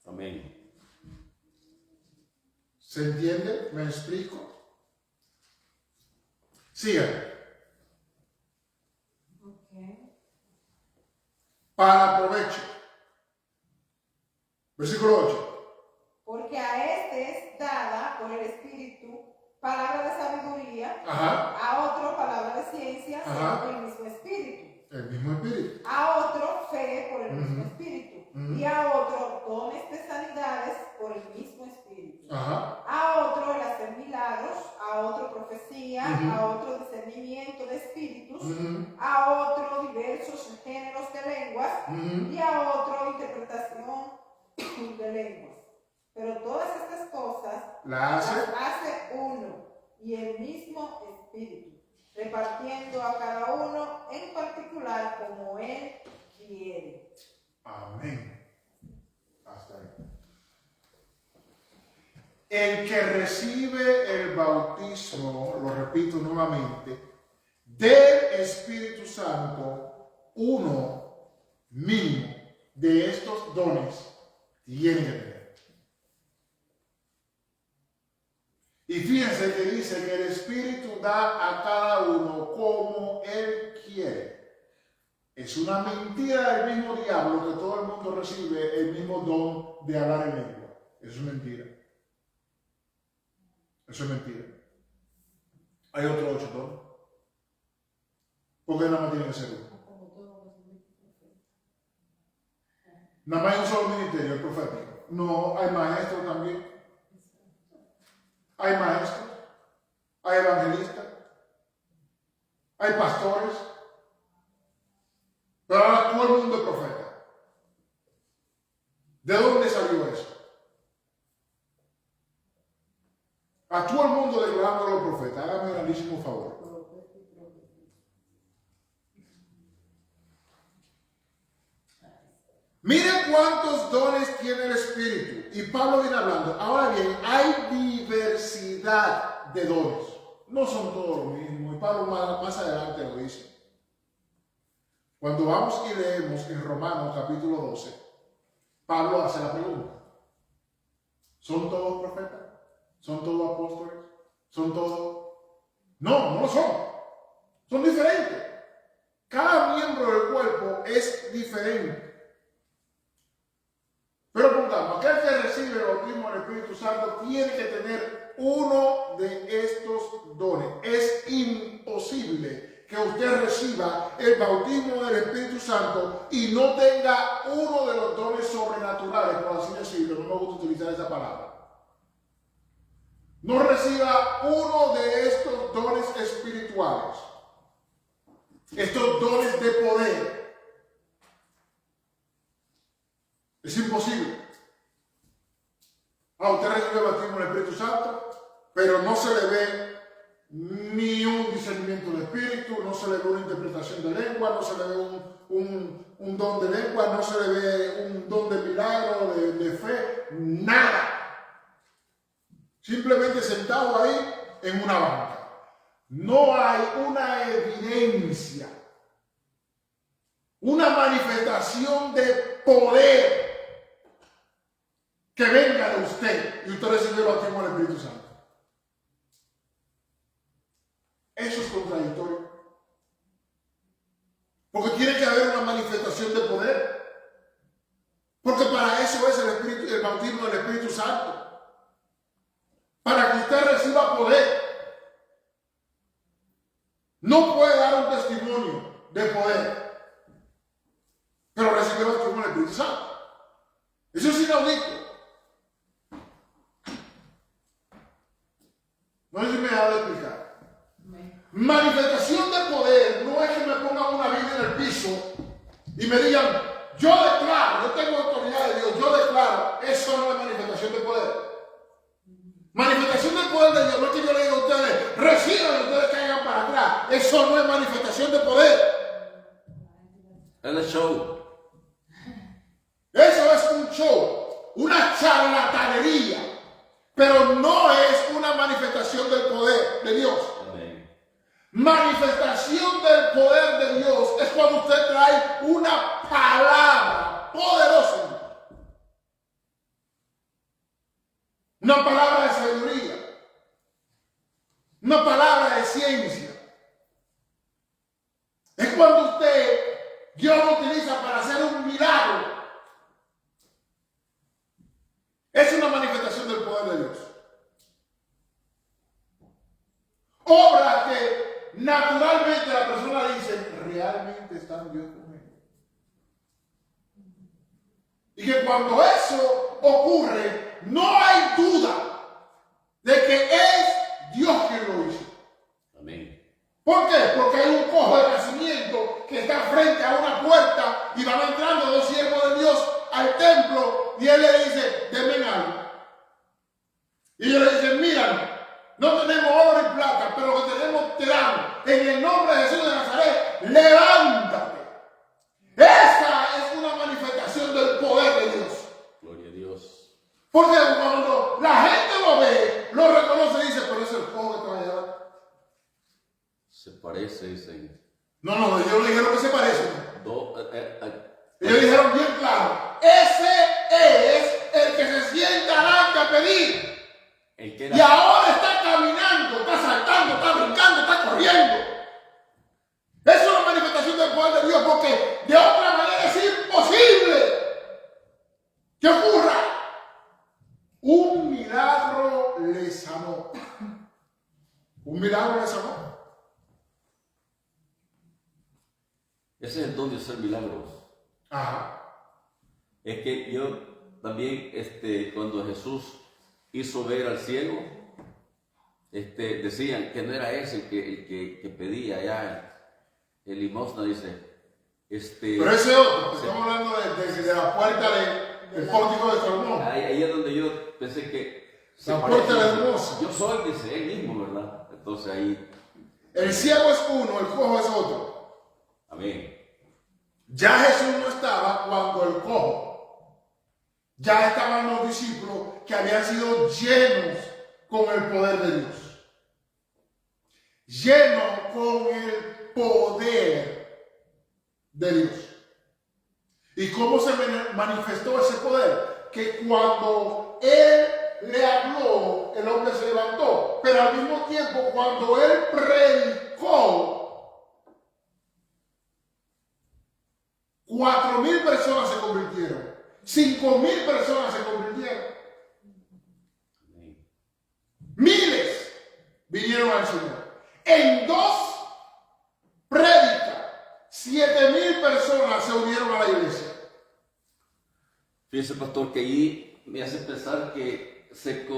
Amén. ¿Se entiende? ¿Me explico? Sigan. Para provecho. Versículo 8. Porque a este es dada por el Espíritu palabra de sabiduría, Ajá. a otro palabra de ciencia, Ajá. según el mismo Espíritu, El mismo Espíritu. a otro fe por el mismo Ujú. Espíritu, Ujú. y a otro dones de sanidades por el mismo Espíritu, Ajá. a otro el hacer milagros, a otro profecía, Ujú. a otro discernimiento de espíritus, Ujú. a otro diversos géneros de lenguas, Ujú. y a otro interpretación de lenguas. Pero todas estas cosas La hace. las hace uno y el mismo Espíritu, repartiendo a cada uno en particular como Él quiere. Amén. Hasta ahí. El que recibe el bautismo, lo repito nuevamente, del Espíritu Santo, uno mínimo de estos dones tiene que tener. Y fíjense que dice que el Espíritu da a cada uno como Él quiere. Es una mentira del mismo diablo que todo el mundo recibe el mismo don de hablar en lengua. Eso es mentira. Eso es mentira. Hay otros 8 dones. ¿Por qué nada más tiene que ser uno? Nada más hay un solo ministerio, el profético. No, hay maestros también. Hay maestros. Hay evangelistas. Hay pastores. Pero ahora todo el mundo es profeta. ¿De dónde salió eso? A todo el mundo declarando a los profetas. Hágame un grandísimo favor. Miren cuántos dones tiene el Espíritu. Y Pablo viene hablando. Ahora bien, hay diversidad de dones. No son todos lo mismo. Y Pablo más adelante lo dice. Cuando vamos y leemos en Romanos capítulo 12, Pablo hace la pregunta. ¿Son todos profetas? ¿Son todos apóstoles? ¿Son todos? No, no lo son. Son diferentes. Cada miembro del cuerpo es diferente. Pero pongamos, aquel que recibe el bautismo del Espíritu Santo tiene que tener uno de estos dones. Es imposible que usted reciba el bautismo del Espíritu Santo y no tenga uno de los dones sobrenaturales, por así decirlo. No me gusta utilizar esa palabra. No reciba uno de estos dones espirituales. Estos dones de poder. Es imposible. Usted recibe el bautismo del Espíritu Santo, pero no se le ve ni un discernimiento de espíritu, no se le ve una interpretación de lengua, no se le ve un don de lengua, no se le ve un don de milagro, de fe, nada. Simplemente sentado ahí en una banca. No hay una evidencia, una manifestación de poder que venga de usted y usted recibe el bautismo del Espíritu Santo. Eso es contradictorio. Porque tiene que haber una manifestación de poder. Porque para eso es el bautismo del Espíritu Santo. Para que usted reciba poder. No puede dar un testimonio de poder, pero recibe el bautismo del Espíritu Santo. Eso es inaudito. No sé si me ha dado a explicar. Manifestación de poder no es que me pongan una Biblia en el piso y me digan, yo declaro, yo tengo autoridad de Dios, yo declaro. Eso no es manifestación de poder. Manifestación del poder de Dios no es que yo le diga a ustedes, reciban y ustedes caigan para atrás. Eso no es manifestación de poder. Es el show. Eso es un show, una charlatanería. pero no es una manifestación del poder de Dios. Amén. Manifestación del poder de Dios es cuando usted trae una palabra poderosa, una palabra de sabiduría, una palabra de ciencia. Es cuando Dios lo utiliza para hacer un milagro. Es una manifestación del poder de Dios. Obra que naturalmente la persona dice, realmente está Dios conmigo. Y que cuando eso ocurre, no hay duda de que es Dios quien lo hizo. Amén. ¿Por qué? Porque hay un cojo de nacimiento que está frente a una puerta y van entrando dos siervos de Dios al templo y él le dice, denme algo. Y ellos le dicen, mira, no tenemos oro y plata, pero lo que tenemos te damos. En el nombre de Jesús de Nazaret, levántate. Esa es una manifestación del poder de Dios. Gloria a Dios. Porque cuando la gente lo ve, lo reconoce y dice, pero es el cojo que te va a llevar. Se parece, dicen. No, ellos le dijeron que se parecen. Ellos dijeron bien claro, ese es el que se sienta adelante a pedir. Y ahora está caminando, está saltando, está brincando, está corriendo. Es una manifestación del poder de Dios porque de otra manera es imposible que ocurra. Un milagro le sanó. Un milagro le sanó. Ese es el don de hacer milagros. Ajá. Es que yo también, cuando Jesús hizo ver al ciego, decían que no era ese el que pedía allá el limosna, dice. Pero ese otro, estamos hablando de la puerta del pórtico de Salomón. Ahí es donde yo pensé que la puerta de hermosa. Yo soy, dice él mismo, ¿verdad? Entonces ahí. El ciego es uno, el cojo es otro. Amén. Ya Jesús no estaba cuando el cojo. Ya estaban los discípulos que habían sido llenos con el poder de Dios. Llenos con el poder de Dios. ¿Y cómo se manifestó ese poder? Que cuando Él le habló, el hombre se levantó. Pero al mismo tiempo, cuando Él predicó, 4,000 personas se convirtieron. 5,000 personas se convirtieron. Miles vinieron al Señor. En 2 prédicas, 7,000 personas se unieron a la iglesia. Fíjese, pastor, que ahí me hace pensar que se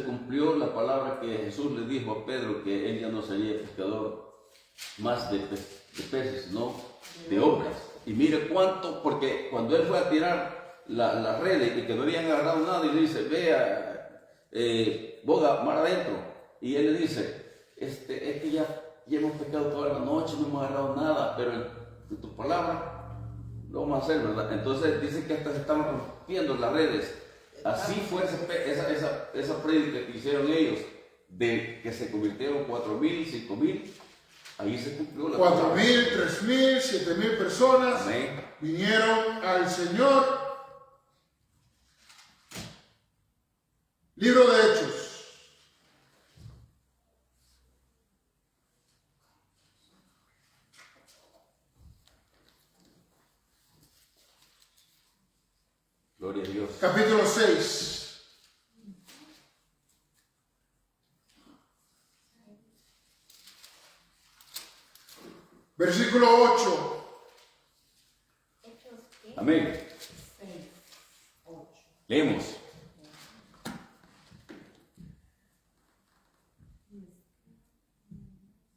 cumplió la palabra que Jesús le dijo a Pedro, que él ya no sería pescador más de peces, no de hombres. Y mire cuánto, porque cuando él fue a tirar las redes y que no habían agarrado nada, y le dice, vea, boga mar adentro. Y él le dice, es que ya hemos pecado toda la noche, no hemos agarrado nada, pero en tu palabra lo vamos a hacer, ¿verdad? Entonces dice que hasta se estaban rompiendo las redes. Así fue esa prédica que hicieron ellos, de que se convirtieron 4,000, 5,000. Ahí se cumplió la 4,000, 3,000, 7,000 personas. Amén. Vinieron al Señor. Libro de Hechos. Gloria a Dios. Capítulo 6. Versículo 8. Amén. Leemos.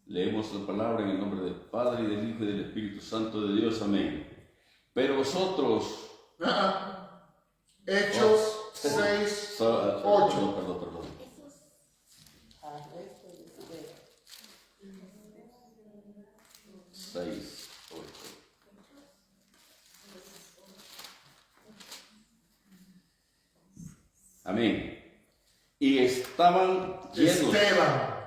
Leemos la palabra en el nombre del Padre, y del Hijo, y del Espíritu Santo de Dios. Amén. Pero vosotros... Hechos 6, 8. Perdón. 6, 8. Amén. y estaban llenos. Esteban.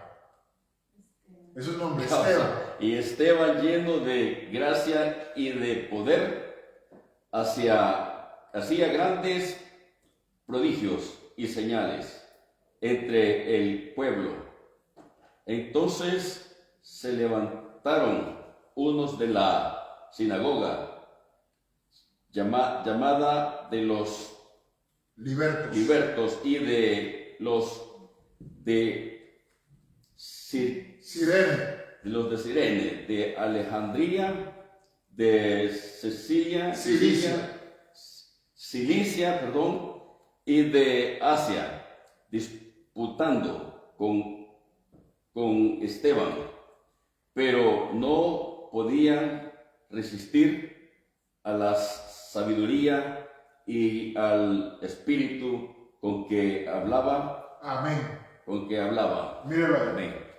Es un nombre, Esteban. Y Esteban, lleno de gracia y de poder, hacía grandes prodigios y señales entre el pueblo. Entonces se levantaron unos de la sinagoga, llamada de los libertos, y de los de Sirene. Cirene, de Alejandría, de Cilicia, y de Asia, disputando con Esteban, pero no podían resistir a la sabiduría y al espíritu con que hablaba. Amén. Míralo ahí. Amén.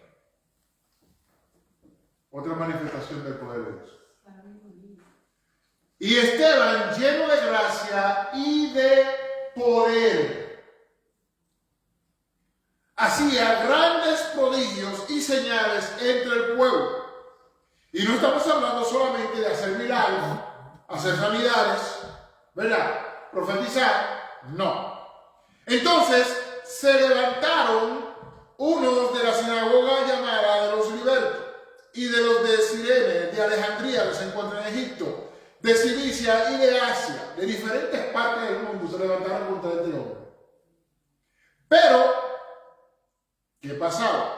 Otra manifestación del poder de Dios. Y Esteban, lleno de gracia y de poder, hacía grandes prodigios y señales entre el pueblo. Y no estamos hablando solamente de hacer milagros, hacer sanidades, ¿verdad? Profetizar, no. Entonces se levantaron unos de la sinagoga llamada de los libertos y de los de Cirene, de Alejandría, que se encuentra en Egipto, de Cilicia y de Asia, de diferentes partes del mundo, se levantaron contra este hombre. Pero, ¿qué pasaba?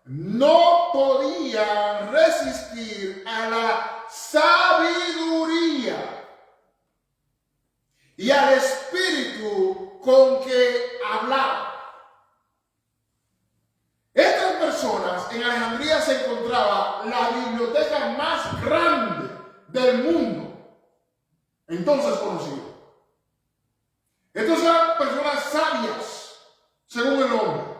No podían resistir a la sabiduría y al espíritu con que hablaba. Estas personas, en Alejandría se encontraba la biblioteca más grande del mundo, entonces conocido. Estos eran personas sabias, según el hombre.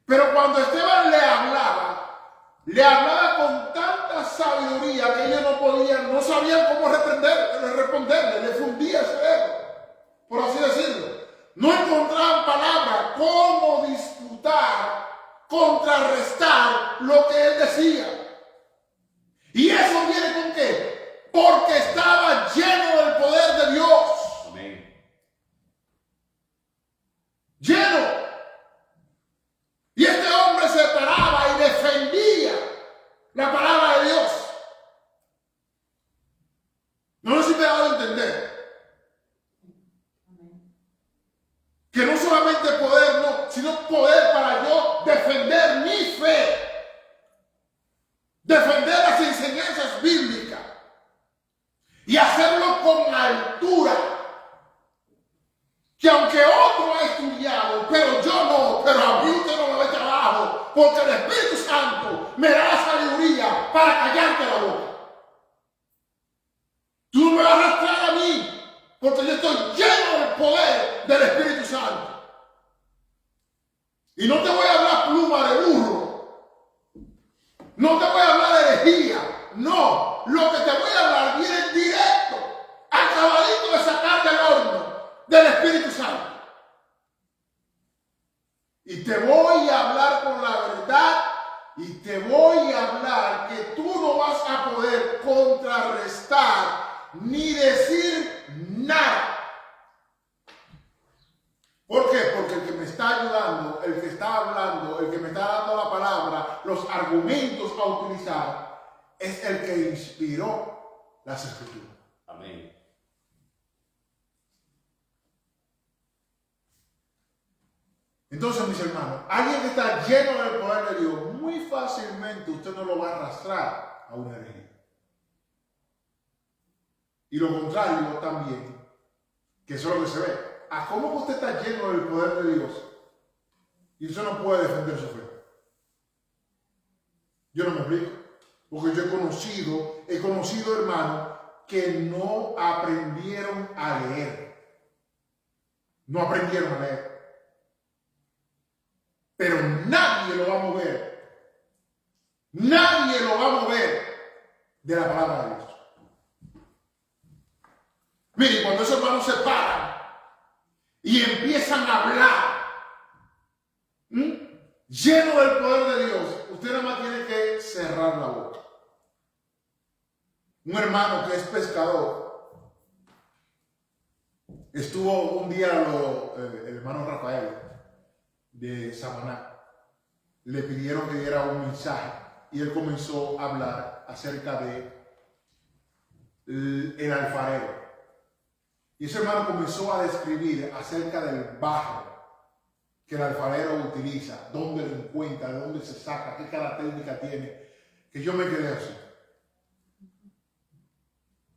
Pero cuando Esteban le hablaba con tanta sabiduría que ellos no sabían cómo responderle, le fundía el cerebro, por así decirlo. No encontraban palabras cómo disputar, contrarrestar lo que él decía. ¿Y eso viene con qué? Porque estaba lleno del poder de Dios. Amén. Lleno. Y este hombre se paraba y defendía la palabra de Dios. No sé si me ha dado a entender. Que no solamente poder, no, sino poder para yo defender mi fe. Defender las enseñanzas bíblicas. Y hacerlo con altura. Que aunque otro ha estudiado, pero yo no, pero a mí usted no me ve trabajo, porque el Espíritu Santo me da la sabiduría para callarte la boca. Tú no me vas a arrastrar a mí, porque yo estoy lleno del poder del Espíritu Santo. Y no te voy a hablar pluma de burro, no te voy a hablar de herejía, no, lo que te voy a hablar viene directo, acabadito de sacar del horno del Espíritu Santo. Y te voy a hablar con la verdad y te voy a hablar que tú no vas a poder contrarrestar ni decir nada. ¿Por qué? Porque el que me está ayudando, el que está hablando, el que me está dando la palabra, los argumentos a utilizar, es el que inspiró las Escrituras. Amén. Entonces, mis hermanos, alguien que está lleno del poder de Dios, muy fácilmente usted no lo va a arrastrar a una herejía. Y lo contrario también, que eso es lo que se ve. ¿A cómo usted está lleno del poder de Dios y usted no puede defender su fe? Yo no me explico. Porque yo he conocido hermanos que no aprendieron a leer. No aprendieron a leer. Pero nadie lo va a mover. Nadie lo va a mover de la palabra de Dios. Miren, cuando esos hermanos se paran y empiezan a hablar, lleno del poder de Dios, usted nada más tiene que cerrar la boca. Un hermano que es pescador estuvo un día, el hermano Rafael de Samaná, le pidieron que diera un mensaje y él comenzó a hablar acerca de el alfarero. Y ese hermano comenzó a describir acerca del barro que el alfarero utiliza, dónde lo encuentra, de dónde se saca, qué característica tiene, que yo me quedé así.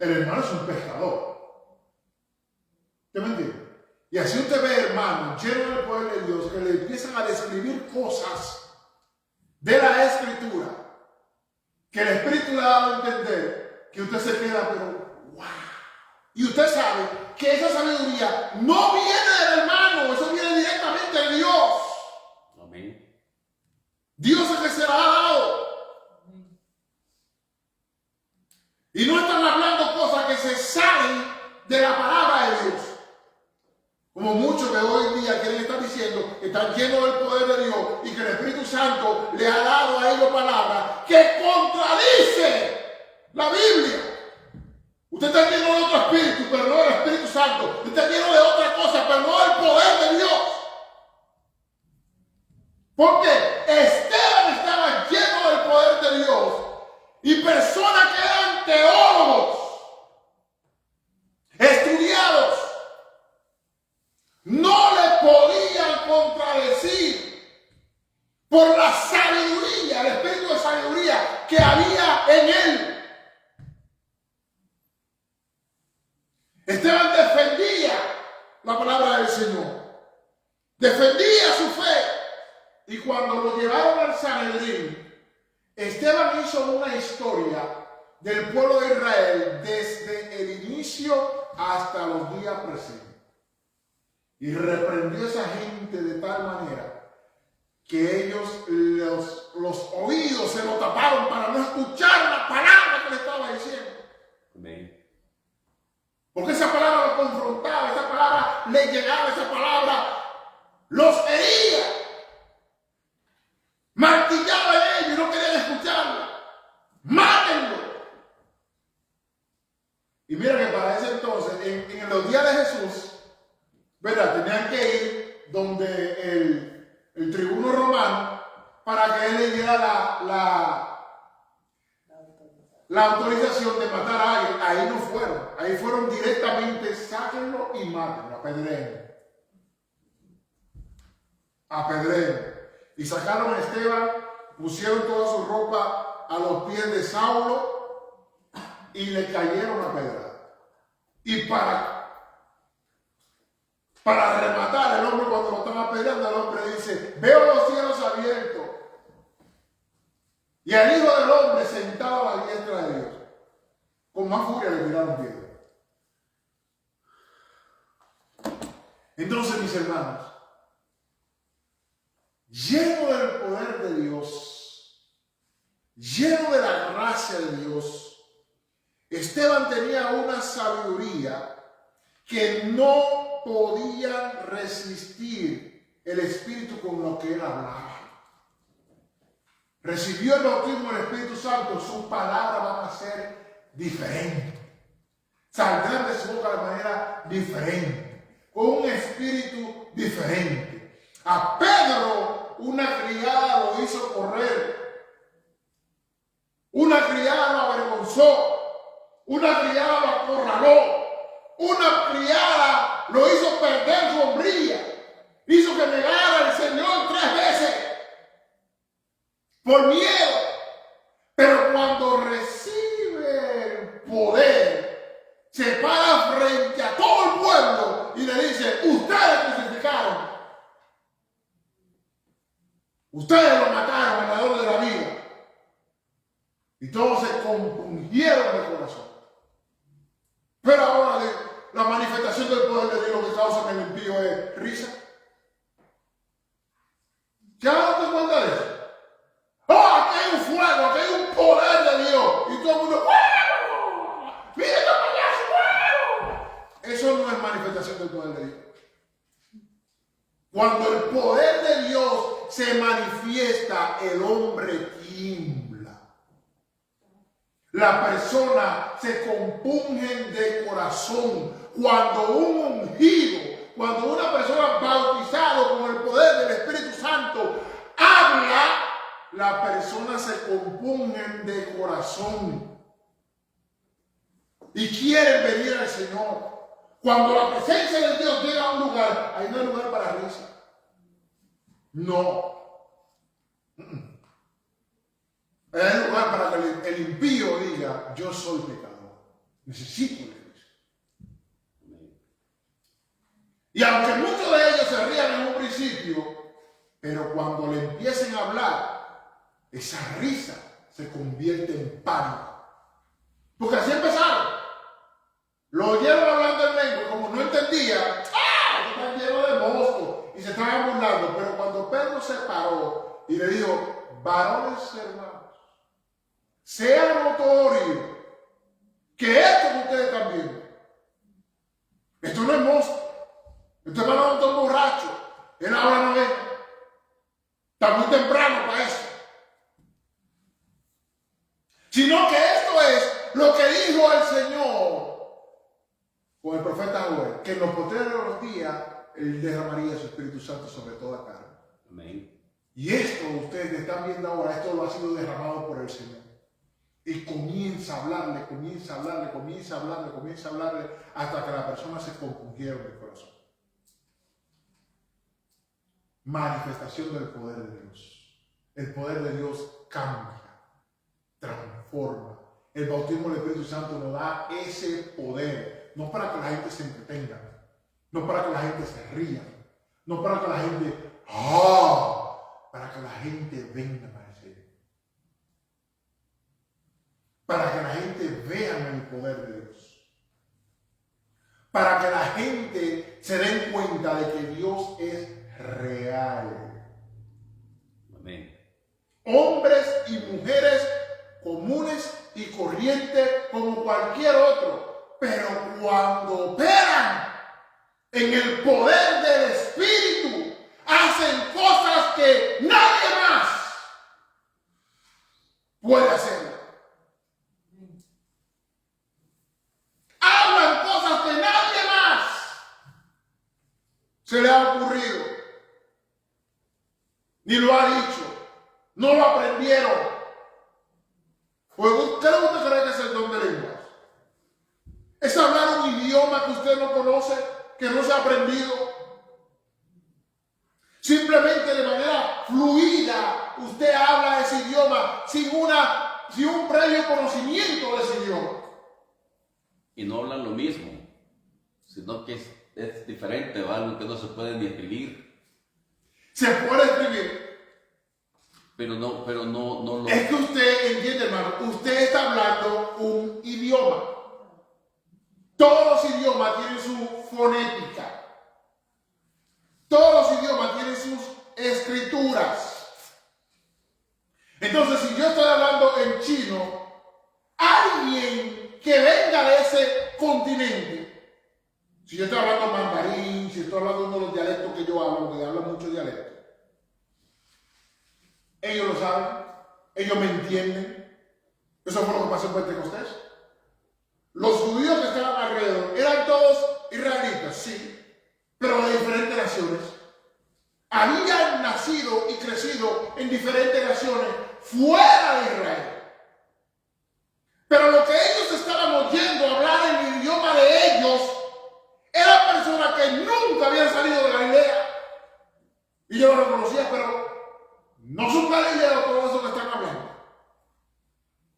El hermano es un pescador. ¿Usted me entiende? Y así usted ve, hermano, lleno del poder de Dios, que le empiezan a describir cosas de la Escritura, que el Espíritu le ha dado a entender, que usted se queda, pero wow. Y usted sabe que esa sabiduría no viene del hermano, eso viene directamente de Dios. Amén. Dios es el que se la ha dado. Y no están hablando cosas que se salen de la palabra de Dios. Como muchos que hoy en día quieren estar diciendo que están llenos del poder de Dios y que el Espíritu Santo le ha dado a ellos palabras que contradice la Biblia. Usted está lleno de otro espíritu, pero no del Espíritu Santo. Usted está lleno de otra cosa, pero no del poder de Dios. Porque Esteban estaba lleno del poder de Dios y personas que eran teólogos, estudiados, no le podían contradecir por la sabiduría, el espíritu de sabiduría que había en él. Esteban defendía la palabra del Señor, defendía su fe, y cuando lo llevaron al Sanedrín, Esteban hizo una historia del pueblo de Israel desde el inicio hasta los días presentes. Y reprendió a esa gente de tal manera que ellos los oídos se lo taparon para no escuchar la palabra que le estaba diciendo. Amén. Porque esa palabra lo confrontaba, esa palabra le llegaba, esa palabra los hería. Martillaba en ellos y no querían escucharla. ¡Mátenlo! Y mira que para ese entonces, en los días de Jesús, ¿verdad? Tenían que ir donde el tribuno romano para que él le diera la autorización de matar a alguien. Ahí no fueron. Ahí fueron directamente, sáquenlo y mátenlo, apedréenlo. Apedréenlo. Y sacaron a Esteban, pusieron toda su ropa a los pies de Saulo y le cayeron a pedra. Y para rematar, el hombre cuando lo están apedreando, el hombre dice: veo los cielos abiertos y al Hijo del Hombre sentado a la diestra de Dios. Con más furia le tiraron piedra. Entonces, mis hermanos, lleno del poder de Dios, lleno de la gracia de Dios, Esteban tenía una sabiduría que no podía resistir el Espíritu con lo que él hablaba. Recibió el bautismo del Espíritu Santo, sus palabras van a ser diferentes. Saldrán de su boca de manera diferente, con un espíritu diferente. A Pedro, una criada lo hizo correr. Una criada lo avergonzó. Una criada lo acorraló. Una criada lo hizo perder su hombría. Hizo que negara al Señor 3 veces. Por miedo. Pero cuando recibe el poder, se para frente a todo el pueblo y le dice: ustedes crucificaron. Ustedes lo mataron al dador de la vida. Y todos se compungieron de corazón. Pero ahora la manifestación del poder de Dios lo que causa en el impío es risa. ¿Ya no te cuenta de eso? ¡Oh, aquí hay un fuego, aquí hay un poder de Dios! Y todo el mundo: ¡mira qué payaso! Eso no es manifestación del poder de Dios. Cuando el poder de Dios se manifiesta, el hombre tiembla. La persona se compunge de corazón. Cuando un ungido, cuando una persona bautizada con el poder del Espíritu Santo habla, la persona se compunge de corazón y quieren venir al Señor. Cuando la presencia de Dios llega a un lugar, ahí no hay lugar para risa. No. Hay lugar para que el impío diga, yo soy pecador. Necesito de Cristo. Y aunque muchos de ellos se rían en un principio, pero cuando le empiecen a hablar, esa risa se convierte en pánico. Porque así empezaron. Lo oyeron hablando en lengua y como no entendía, están llenos de moscos y se estaban burlando. Pero cuando Pedro se paró y le dijo, varones hermanos, sea notorio que esto que ustedes están viendo, esto no es mosco, esto es para un borracho, él habla no es, está muy temprano para eso. Sino que esto es lo que dijo el Señor con el profeta Joel, que en los postreros días él derramaría su Espíritu Santo sobre toda carne. Amén. Y esto ustedes están viendo ahora, esto lo ha sido derramado por el Señor. Y comienza a hablarle, hasta que la persona se compungiera en el corazón. Manifestación del poder de Dios. El poder de Dios cambia, transforma. El bautismo del Espíritu Santo nos da ese poder, no para que la gente se entretenga, no para que la gente se ría, no para que la gente, para que la gente venga para el Señor. Para que la gente vea el poder de Dios. Para que la gente se den cuenta de que Dios es real. Amén. Hombres y mujeres comunes y corrientes como cualquier otro, pero cuando operan en el poder del Espíritu, hacen cosas que nadie más puede hacer. Hablan cosas que nadie más se le ha ocurrido, ni lo ha dicho, no lo aprendieron. Pues, ¿qué es lo que usted cree que es el don de lenguas? Es hablar un idioma que usted no conoce, que no se ha aprendido. Simplemente de manera fluida usted habla ese idioma sin un previo conocimiento de ese idioma. Y no hablan lo mismo, sino que es diferente, o algo que no se puede ni escribir. Se puede escribir. Pero no lo... Es que usted entiende, hermano, usted está hablando un idioma. Todos los idiomas tienen su fonética. Todos los idiomas tienen sus escrituras. Entonces, si yo estoy hablando en chino, alguien que venga de ese continente, si yo estoy hablando mandarín, si estoy hablando de los dialectos que yo hablo, porque hablo muchos dialectos, ellos lo saben, ellos me entienden. Eso fue lo que pasó en Pentecostés. Los judíos que estaban alrededor eran todos israelitas, sí, pero de diferentes naciones. Habían nacido y crecido en diferentes naciones fuera de Israel. Pero lo que ellos estaban oyendo hablar en el idioma de ellos eran personas que nunca habían salido de Galilea. Y yo lo reconocía, pero no son galileos todos esos que están hablando.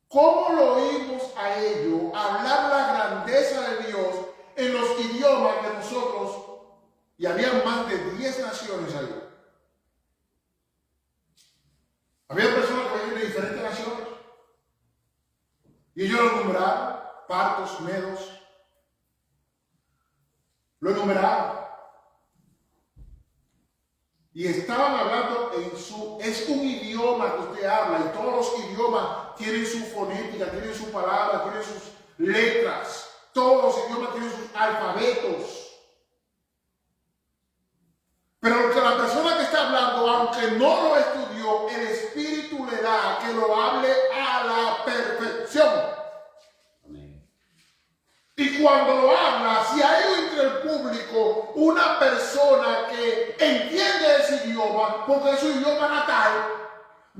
¿Cómo lo oímos a ellos hablar la grandeza de Dios en los idiomas de nosotros? Y había más de 10 naciones ahí. Había personas que venían de diferentes naciones. Y ellos lo numeraron, partos, medos. Lo numeraron. Y estaban hablando es un idioma que usted habla, y todos los idiomas tienen su fonética, tienen su palabra, tienen sus letras. Todos los idiomas tienen sus alfabetos. Pero lo que la aunque no lo estudió, el Espíritu le da que lo hable a la perfección. Amén. Y cuando lo habla, si hay entre el público una persona que entiende ese idioma, porque es su idioma natal,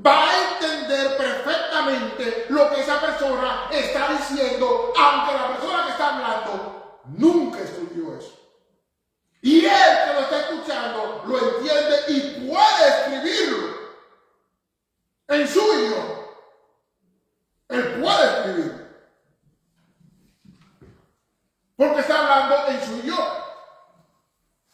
va a entender perfectamente lo que esa persona está diciendo, aunque la persona que está hablando nunca estudió eso. Y él que lo está escuchando lo entiende y puede escribirlo en su idioma. Él puede escribirlo. Porque está hablando en su idioma.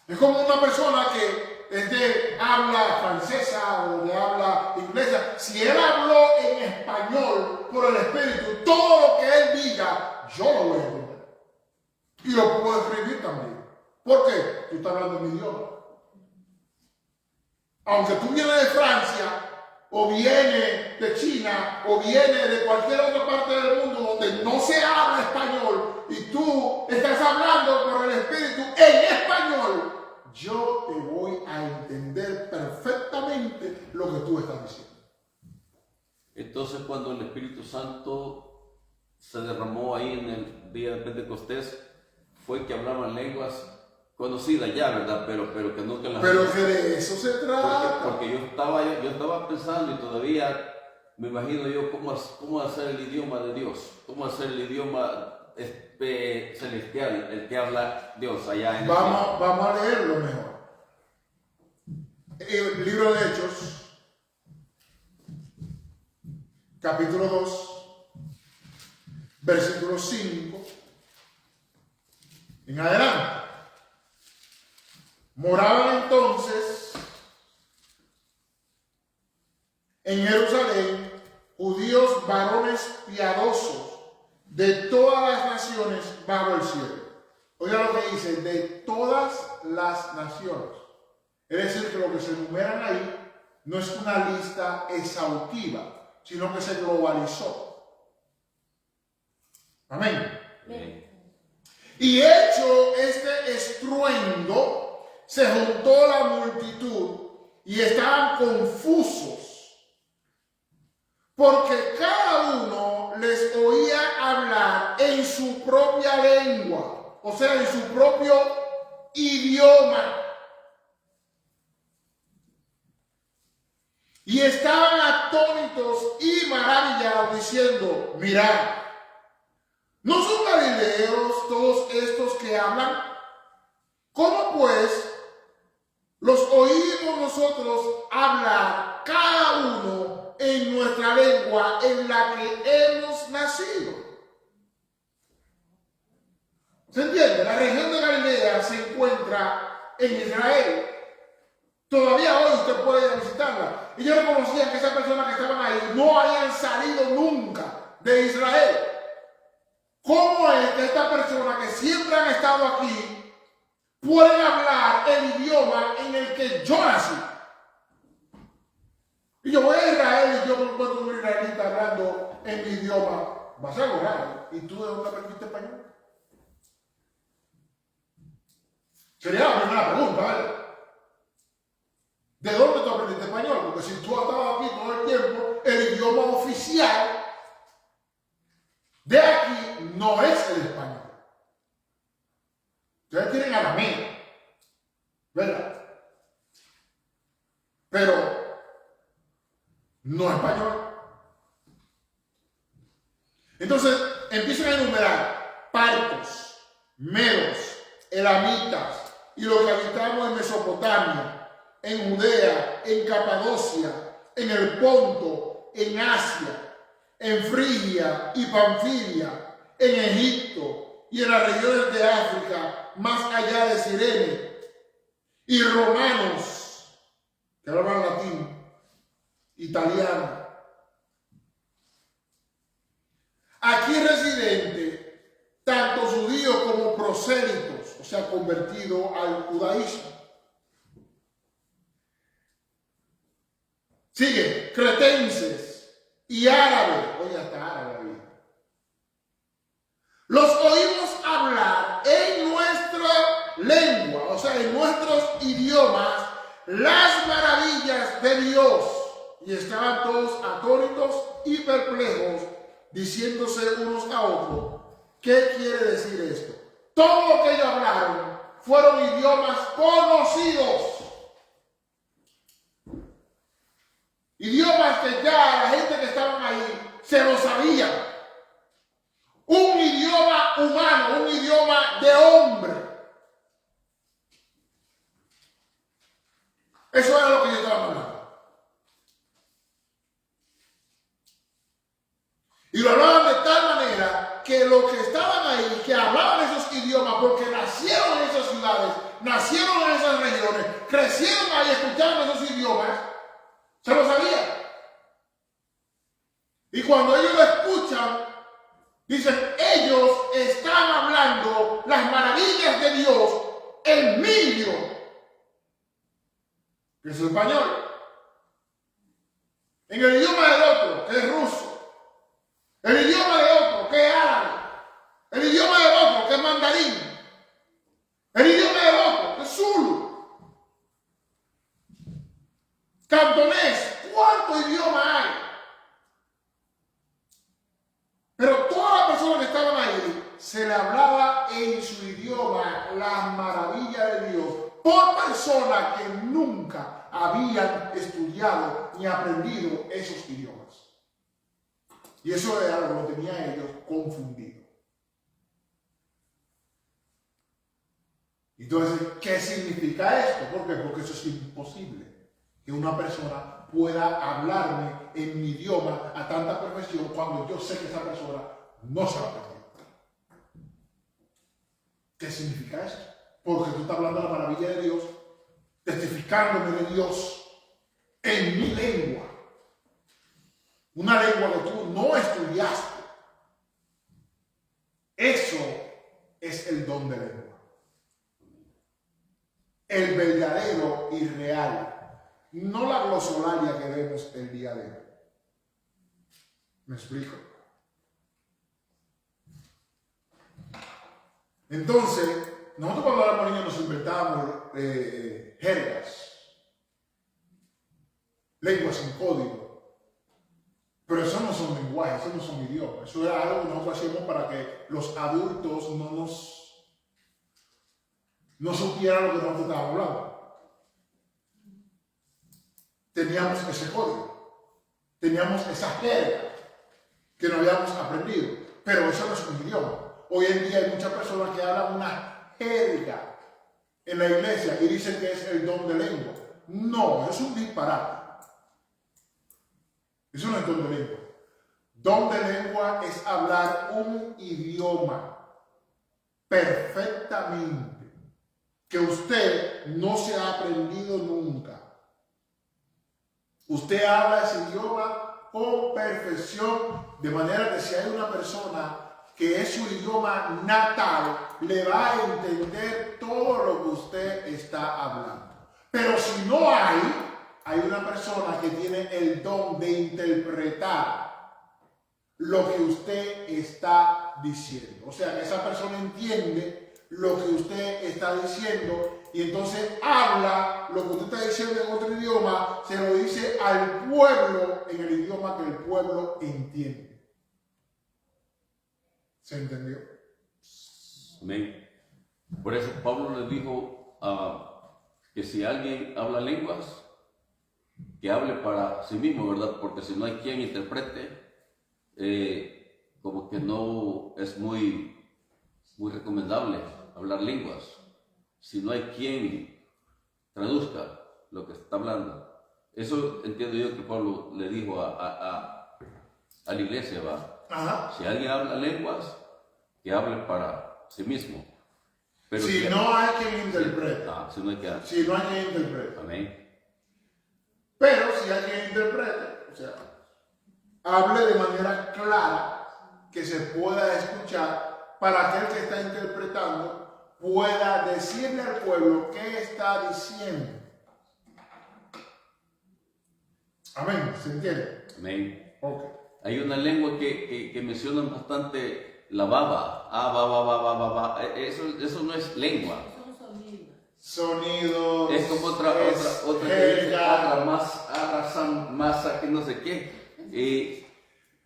Es como una persona que es de habla francesa o de habla inglesa. Si él habló en español por el Espíritu, todo lo que él diga, yo lo voy a entender. Y lo puedo escribir también. ¿Por qué? Tú estás hablando mi idioma. Aunque tú vienes de Francia, o vienes de China, o vienes de cualquier otra parte del mundo donde no se habla español, y tú estás hablando por el Espíritu en español, yo te voy a entender perfectamente lo que tú estás diciendo. Entonces, cuando el Espíritu Santo se derramó ahí en el día de Pentecostés, fue que hablaban lenguas conocidas ya, ¿verdad? Pero que nunca las... Pero que de eso se trata. Porque yo estaba pensando y todavía me imagino yo cómo hacer el idioma de Dios, cómo hacer el idioma celestial, el que habla Dios allá en el cielo. Vamos a leerlo mejor. El libro de Hechos, capítulo 2, versículo 5 en adelante. Moraban entonces en Jerusalén judíos varones piadosos de todas las naciones bajo el cielo. Oiga lo que dice, de todas las naciones. Es decir, que lo que se enumeran ahí no es una lista exhaustiva, sino que se globalizó. Amén. Amén. Y hecho este estruendo, se juntó la multitud y estaban confusos, porque cada uno les oía hablar en su propia lengua, o sea, en su propio idioma. Y estaban atónitos y maravillados, diciendo, mirad, ¿no son galileos todos estos que hablan? ¿Cómo pues los oímos nosotros hablar cada uno en nuestra lengua en la que hemos nacido? ¿Se entiende? La región de Galilea se encuentra en Israel. Todavía hoy usted puede ir a visitarla. Y yo reconocía que esas personas que estaban ahí no habían salido nunca de Israel. ¿Cómo es que estas personas que siempre han estado aquí pueden hablar el idioma en el que yo nací? Y yo voy a Israel y yo me encuentro un israelita hablando en mi idioma. Vas a lograr. ¿Y tú de dónde aprendiste español? Sería la primera pregunta, ¿vale? ¿De dónde tú aprendiste español? Porque si tú has estado aquí todo el tiempo, el idioma oficial de aquí no es el español. Ustedes tienen arameo, ¿verdad? Pero no español. Entonces empiezan a enumerar partos, medos, elamitas y los que habitamos en Mesopotamia, en Judea, en Capadocia, en el Ponto, en Asia, en Frigia y Panfilia, en Egipto y en las regiones de África, más allá de Cirene, y romanos, que hablaban latín, italiano. Aquí residentes, tanto judíos como prosélitos, o sea, convertidos al judaísmo. Sigue, cretenses y árabes. Oye, hasta árabe había. Los oímos hablar en nuestra lengua, o sea, en nuestros idiomas, las maravillas de Dios. Y estaban todos atónitos y perplejos, diciéndose unos a otros, ¿qué quiere decir esto? Todo lo que ellos hablaron fueron idiomas conocidos. Idiomas que ya la gente que estaban ahí se lo sabían. Un idioma humano, un idioma de hombre. Eso era lo que yo estaba hablando. Y lo hablaban de tal manera que los que estaban ahí, que hablaban esos idiomas, porque nacieron en esas ciudades, nacieron en esas regiones, crecieron ahí, escuchaban esos idiomas, se lo sabían. Y cuando ellos lo escuchan, dicen, ellos están hablando las maravillas de Dios en mi idioma, que es el español, en el idioma del otro, que es ruso, el idioma del otro, que es árabe, el idioma del otro, que es mandarín, el idioma del otro, que es zulu, cantonés. ¿Cuántos idiomas hay? Pero todas las personas que estaban ahí se le hablaba en su idioma las maravillas de Dios por personas que nunca habían estudiado ni aprendido esos idiomas. Y eso era lo que tenía ellos confundido. Entonces, ¿qué significa esto? ¿Por qué? Porque eso es imposible. Que una persona pueda hablarme en mi idioma a tanta perfección cuando yo sé que esa persona no se la aprendió. ¿Qué significa esto? Porque tú estás hablando de la maravilla de Dios, testificándome de Dios en mi lengua. Una lengua que tú no estudiaste. Eso es el don de lengua. El verdadero y real. No la glosolaria que vemos el día de hoy. ¿Me explico? Entonces, nosotros cuando éramos niños nos inventábamos jergas, lenguas sin código. Pero eso no son lenguajes, eso no son idiomas. Eso era algo que nosotros hacíamos para que los adultos no supieran lo que nosotros estábamos hablando. Teníamos ese código, teníamos esa jerga que no habíamos aprendido, pero eso no es un idioma. Hoy en día hay muchas personas que hablan una jerga en la iglesia y dicen que es el don de lengua. No, eso es un disparate. Eso no es don de lengua. Don de lengua es hablar un idioma perfectamente que usted no se ha aprendido nunca. Usted habla ese idioma con perfección, de manera que si hay una persona que es su idioma natal, le va a entender todo lo que usted está hablando. Pero si no hay una persona que tiene el don de interpretar lo que usted está diciendo. O sea, que esa persona entiende lo que usted está diciendo y entonces habla lo que usted está diciendo en otro idioma, se lo dice al pueblo en el idioma que el pueblo entiende. ¿Se entendió? Amén. Por eso Pablo le dijo que si alguien habla lenguas, que hable para sí mismo, ¿verdad? Porque si no hay quien interprete, como que no es muy recomendable hablar lenguas. Si no hay quien traduzca lo que está hablando. Eso entiendo yo que Pablo le dijo a la iglesia, ¿va? Ajá. Si alguien habla lenguas, que hable para sí mismo. Pero si no hay quien interprete. Si no hay quien. Si no hay quien interprete. Amén. Pero si hay quien interprete, o sea, hable de manera clara que se pueda escuchar para que el que está interpretando pueda decirle al pueblo qué está diciendo. Amén, ¿se entiende? Amén. Okay. Hay una lengua que mencionan bastante la baba. Ba. Eso no es lengua. Son sonidos. sonidos. Es como otra que dice masa que no sé qué.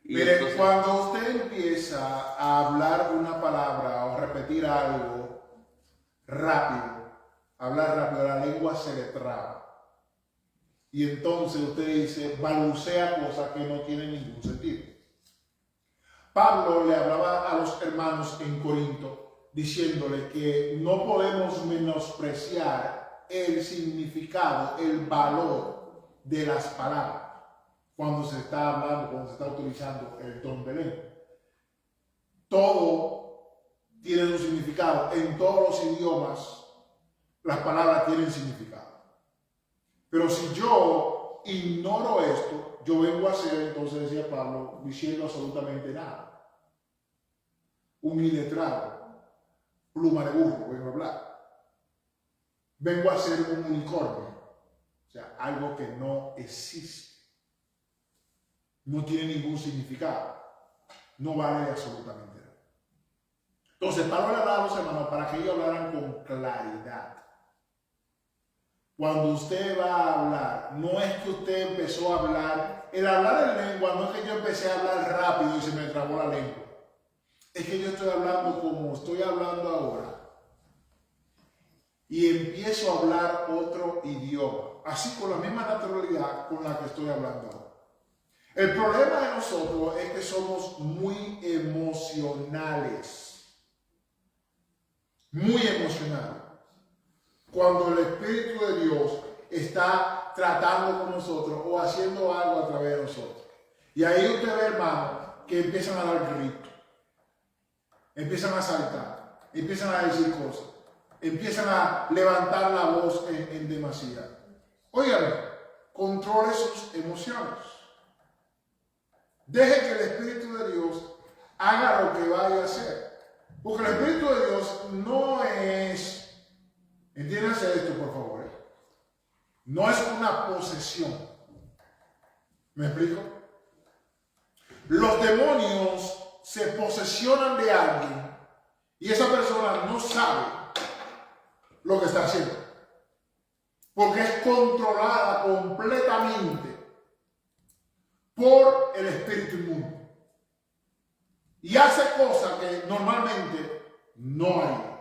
Mire, entonces, cuando usted empieza a hablar una palabra o repetir algo rápido, hablar rápido, la lengua se le traba. Y entonces usted dice, balbucea cosas que no tienen ningún sentido. Pablo le hablaba a los hermanos en Corinto diciéndole que no podemos menospreciar el significado, el valor de las palabras cuando se está hablando, cuando se está utilizando el don de lengua. Todo tiene un significado. En todos los idiomas las palabras tienen significado. Pero si yo ignoro esto, yo vengo a ser, entonces decía Pablo, diciendo absolutamente nada. Un iletrado, pluma de burro, vengo a hablar. Vengo a ser un unicornio, o sea, algo que no existe. No tiene ningún significado. No vale absolutamente nada. Entonces, Pablo le hablaba a los hermanos para que ellos hablaran con claridad. Cuando usted va a hablar, no es que usted empezó a hablar, el hablar en lengua no es que yo empecé a hablar rápido y se me trabó la lengua. Es que yo estoy hablando como estoy hablando ahora y empiezo a hablar otro idioma, así con la misma naturalidad con la que estoy hablando ahora. El problema de nosotros es que somos muy emocionales. Muy emocionales. Cuando el Espíritu de Dios está tratando con nosotros o haciendo algo a través de nosotros. Y ahí usted ve, hermano, que empiezan a dar gritos, empiezan a saltar, empiezan a decir cosas, empiezan a levantar la voz en demasía. Óigame, controle sus emociones. Deje que el Espíritu de Dios haga lo que vaya a hacer. Porque el Espíritu de Dios no es, entiéndanse esto por favor, no es una posesión. ¿Me explico? Los demonios se posesionan de alguien y esa persona no sabe lo que está haciendo. Porque es controlada completamente por el espíritu inmundo. Y hace cosas que normalmente no haría.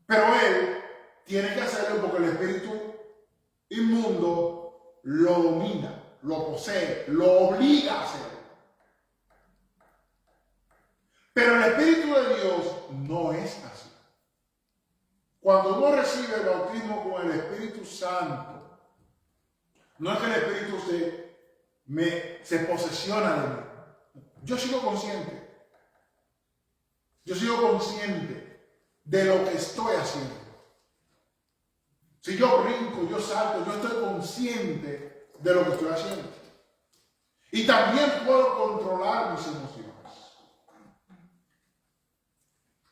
Pero él tiene que hacerlo porque el espíritu inmundo lo domina, lo posee, lo obliga a hacerlo. Pero el Espíritu de Dios no es así. Cuando uno recibe el bautismo con el Espíritu Santo, no es que el Espíritu se posesiona de mí. Yo sigo consciente. Yo sigo consciente de lo que estoy haciendo. Si yo brinco, yo salto, yo estoy consciente de lo que estoy haciendo. Y también puedo controlar mis emociones.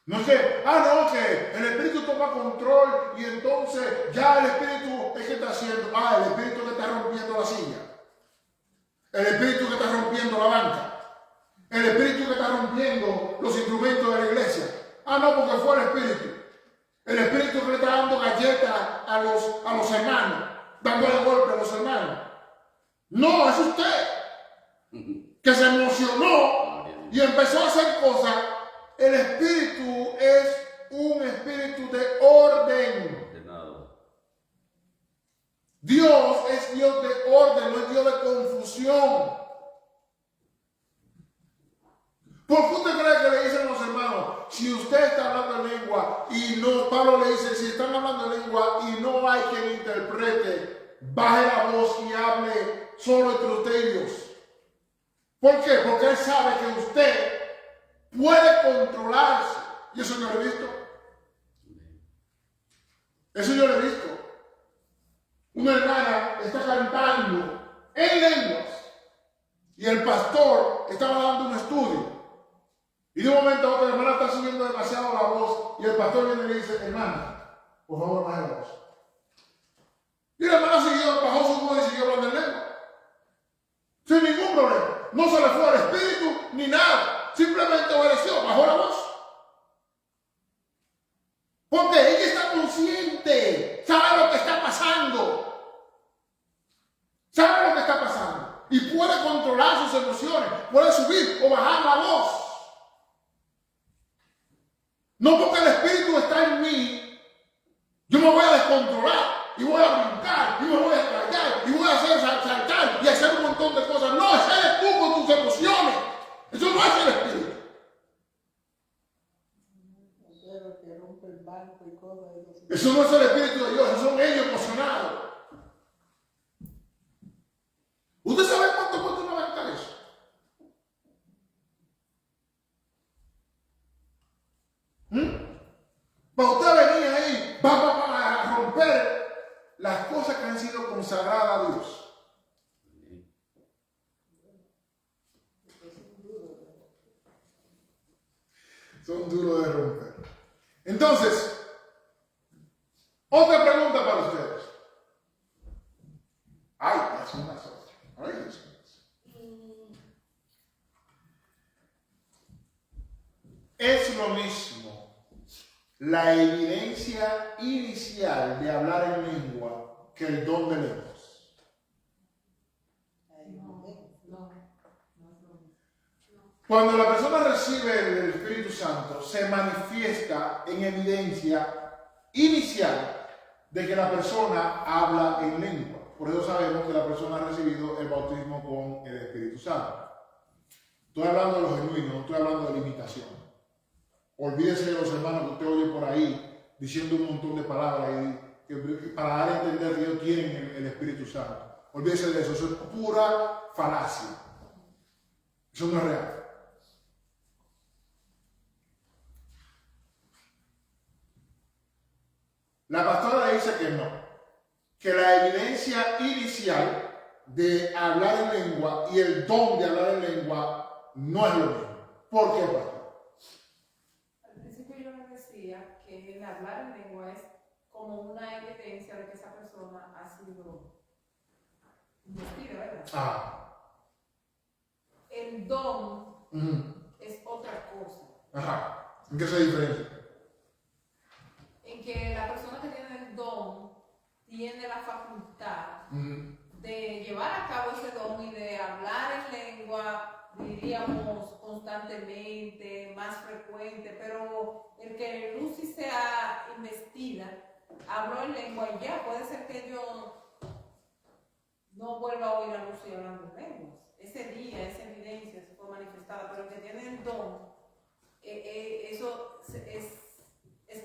No es que, que el Espíritu toma control y entonces ya el Espíritu es que está haciendo, el Espíritu que está rompiendo la silla, el Espíritu que está rompiendo la banca, el Espíritu que está rompiendo los instrumentos de la iglesia. No, porque fue el Espíritu. El Espíritu que le está dando galletas a los hermanos, dándole golpe a los hermanos. No, es usted que se emocionó y empezó a hacer cosas. El Espíritu es un espíritu de orden. Dios es Dios de orden, no es Dios de confusión. ¿Por qué usted cree que le dicen los hermanos, si usted está hablando en lengua y no, Pablo le dice, si están hablando en lengua y no hay quien interprete, baje la voz y hable solo entre usted y Dios? ¿Por qué? Porque él sabe que usted puede controlarse. Y eso yo lo he visto. Eso yo lo he visto. Una hermana está cantando en lenguas y el pastor estaba dando un estudio. Y de un momento a otro la hermana está subiendo demasiado la voz y el pastor viene y le dice, hermana, por favor baje la voz. Y la hermana bajó su voz y siguió hablando en lengua. Sin ningún problema. No se le fue al espíritu ni nada. Simplemente obedeció, bajó la voz. Porque ella está consciente, sabe lo que está pasando. Sabe lo que está pasando. Y puede controlar sus emociones, puede subir o bajar la voz. No porque el Espíritu está en mí, yo me voy a descontrolar y voy a brincar y me voy a estallar y voy a hacer saltar y hacer un montón de cosas. No, ese eres tú con tus emociones. Eso no es el Espíritu. Eso no es el Espíritu de Dios, esos son ellos emocionados. ¿Usted sabe cuánto cuesta una banca eso? Para usted venir ahí, va a romper las cosas que han sido consagradas a Dios. Son duros de romper. Entonces, otra pregunta para ustedes. Ay, es una sola. Ay, es una sola. Es lo mismo la evidencia inicial de hablar en lengua que el don de lenguas. Cuando la persona recibe el Espíritu Santo, se manifiesta en evidencia inicial de que la persona habla en lengua. Por eso sabemos que la persona ha recibido el bautismo con el Espíritu Santo. Estoy hablando de lo genuino, no estoy hablando de limitación. Olvídese de los hermanos que usted oye por ahí diciendo un montón de palabras para dar a entender que ellos tienen el Espíritu Santo. Olvídese de eso, eso es pura falacia. Eso no es real. La pastora le dice que no, que la evidencia inicial de hablar en lengua y el don de hablar en lengua no es lo mismo. ¿Por qué, pastor? Al principio yo les decía que el hablar en lengua es como una evidencia de que esa persona ha sido investida, ¿verdad? El don es otra cosa. Ajá. ¿En qué se diferencia? En que la persona que tiene el don tiene la facultad de llevar a cabo ese don y de hablar en lengua, diríamos, constantemente, más frecuente, pero el que Lucy sea investida, habló en lengua y ya, puede ser que yo no vuelva a oír a Lucy hablando en lenguas. Ese día, esa evidencia se fue manifestada, pero el que tiene el don, eso es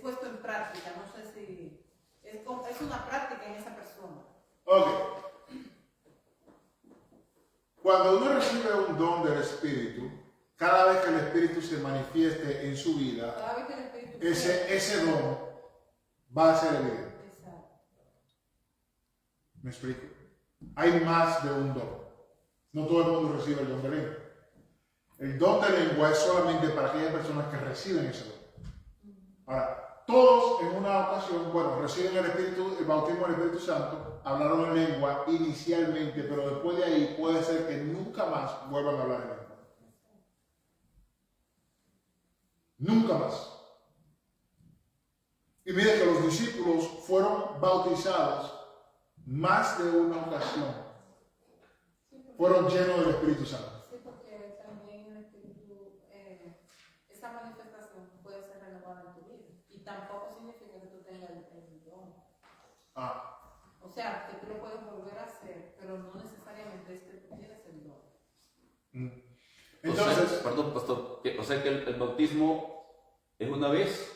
puesto en práctica, no sé si es una práctica en esa persona. Ok. Cuando uno recibe un don del Espíritu, cada vez que el Espíritu se manifieste en su vida, Cada vez que el Espíritu ese don va a ser evidente. Exacto. ¿Me explico? Hay más de un don. No todo el mundo recibe el don de lengua. El don de lengua es solamente para aquellas personas que reciben ese don. Ahora, todos en una ocasión, reciben el bautismo del Espíritu Santo, hablaron en lengua inicialmente, pero después de ahí puede ser que nunca más vuelvan a hablar en lengua. Nunca más. Y mire que los discípulos fueron bautizados más de una ocasión. Fueron llenos del Espíritu Santo. Sí, porque también el Espíritu, esa manifestación puede ser renovada en tu vida. Y tampoco significa que tú tengas el don. O sea, que tú lo puedes volver a hacer, pero no necesariamente es que tú tienes el don. Entonces, perdón, pastor, o sea que el bautismo es una vez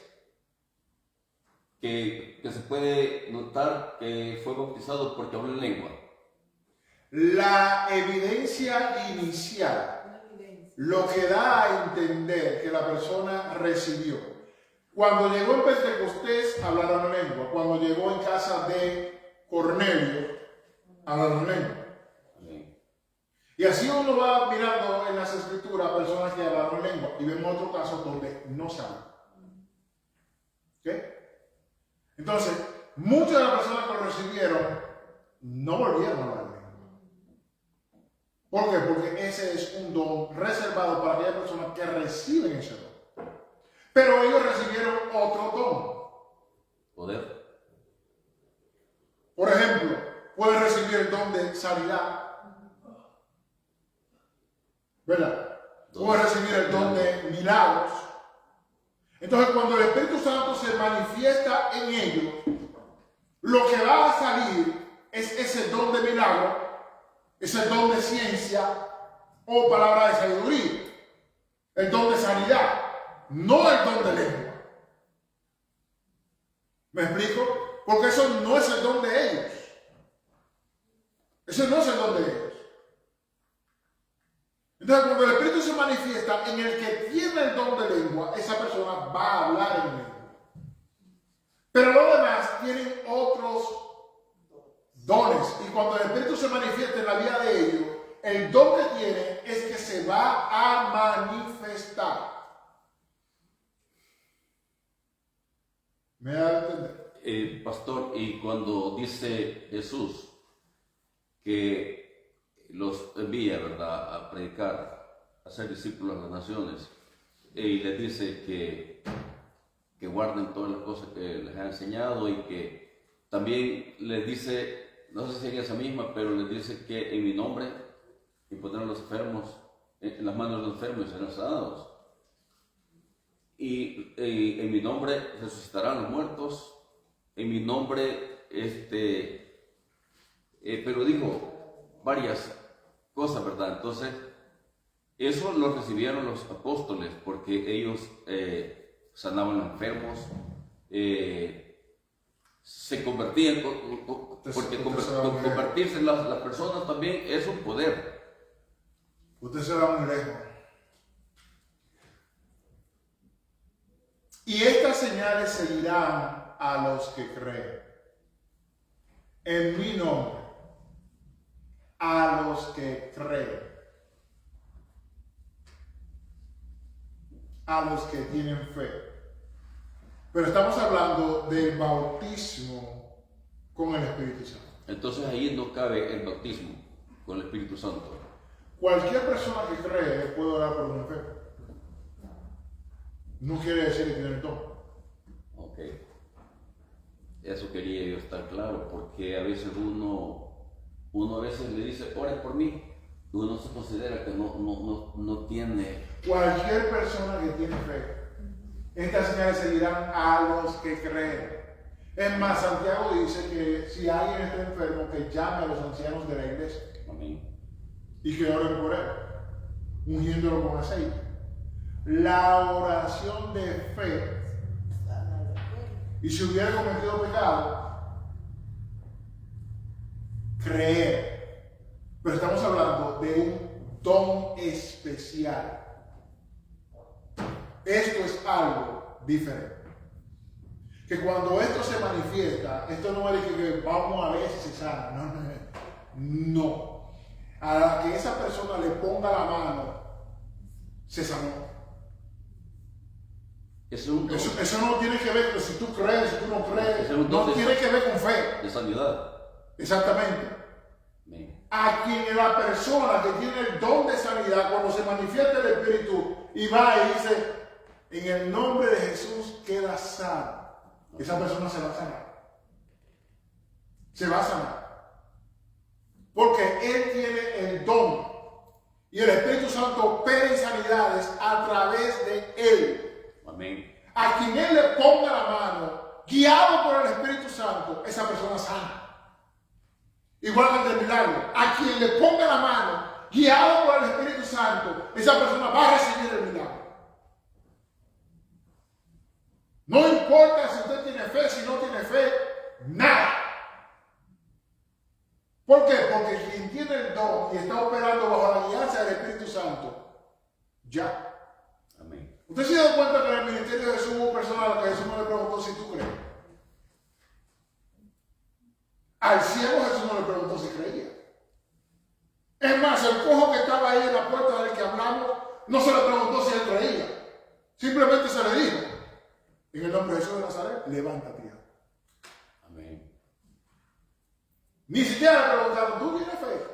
que se puede notar que fue bautizado porque habló en lengua. la evidencia inicial, lo que da a entender que la persona recibió. Cuando llegó en Pentecostés, hablaron en lengua. Cuando llegó en casa de Cornelio, hablaron en lengua. Y así uno va mirando en las escrituras personas que hablaron en lengua y vemos otros casos donde no se habla. ¿Ok? Entonces, muchas de las personas que lo recibieron no volvieron a hablar en lengua. ¿Por qué? Porque ese es un don reservado para aquellas personas que reciben ese don. Pero ellos recibieron otro don. poder. Por ejemplo, puede recibir el don de sanidad, ¿verdad? Puede recibir el don de milagros. Entonces, cuando el Espíritu Santo se manifiesta en ellos, lo que va a salir es ese don de milagro, ese don de ciencia o palabra de sabiduría, el don de sanidad, no el don de lengua. ¿Me explico? Porque eso no es el don de ellos. Ese no es el don de ellos. Entonces, cuando el Espíritu se manifiesta en el que tiene el don de lengua, esa persona va a hablar en lengua. Pero los demás tienen otros dones. Y cuando el Espíritu se manifiesta en la vida de ellos, el don que tiene es que se va a manifestar. ¿Me da a entender? Pastor, y cuando dice Jesús que los envía, ¿verdad?, a predicar, a ser discípulos de las naciones, y les dice que guarden todas las cosas que les ha enseñado, y que también les dice, no sé si en esa misma, pero les dice que en mi nombre impondrán los enfermos, en las manos de los enfermos y serán sanados. Y en mi nombre resucitarán los muertos, en mi nombre, pero dijo varias cosas, ¿verdad? Entonces, eso lo recibieron los apóstoles, porque ellos sanaban a los enfermos, se convertían, porque convertirse en las personas también es un poder. Usted se va muy lejos. Y estas señales seguirán a los que creen. En mi nombre, a los que creen. A los que tienen fe. Pero estamos hablando del bautismo con el Espíritu Santo. Entonces ahí no cabe el bautismo con el Espíritu Santo. Cualquier persona que cree puede orar por un enfermo. No quiere decir que tiene el don. Ok. Eso quería yo estar claro, porque a veces uno a veces le dice, ore por mí, y uno se considera que no tiene. Cualquier persona que tiene fe, estas señales seguirán a los que creen. Es más, Santiago dice que si alguien está enfermo, que llame a los ancianos de la iglesia. Amén. Y que oren por él, ungiéndolo con aceite. La oración de fe. Y si hubiera cometido pecado, creer. Pero estamos hablando de un don especial. Esto es algo diferente. Que cuando esto se manifiesta, esto no es que vamos a ver si se sana. No. A la que esa persona le ponga la mano, se sanó. Eso no tiene que ver con si tú crees, si tú no crees. No tiene que ver con fe. De sanidad. Exactamente. Amén. A quien la persona que tiene el don de sanidad, cuando se manifiesta el Espíritu y va y dice, en el nombre de Jesús queda sano, esa persona se va a sanar. Se va a sanar. Porque Él tiene el don. Y el Espíritu Santo opera en sanidades a través de Él. Amén. A quien Él le ponga la mano, guiado por el Espíritu Santo, esa persona sana. Igual que el milagro. A quien le ponga la mano, guiado por el Espíritu Santo, esa persona va a recibir el milagro. No importa si usted tiene fe, si no tiene fe, nada. ¿Por qué? Porque quien tiene el don y está operando bajo la guianza del Espíritu Santo, ya. Amén. ¿Usted se da cuenta que en el ministerio de Jesús hubo personas a las que Jesús no le preguntó si tú crees? Al ciego Jesús no le preguntó si creía. Es más, el cojo que estaba ahí en la puerta del que hablamos, no se le preguntó si él creía. Simplemente se le dijo, en el nombre de Jesús de Nazaret, levántate. Amén. Ni siquiera le preguntaron, ¿tú tienes fe?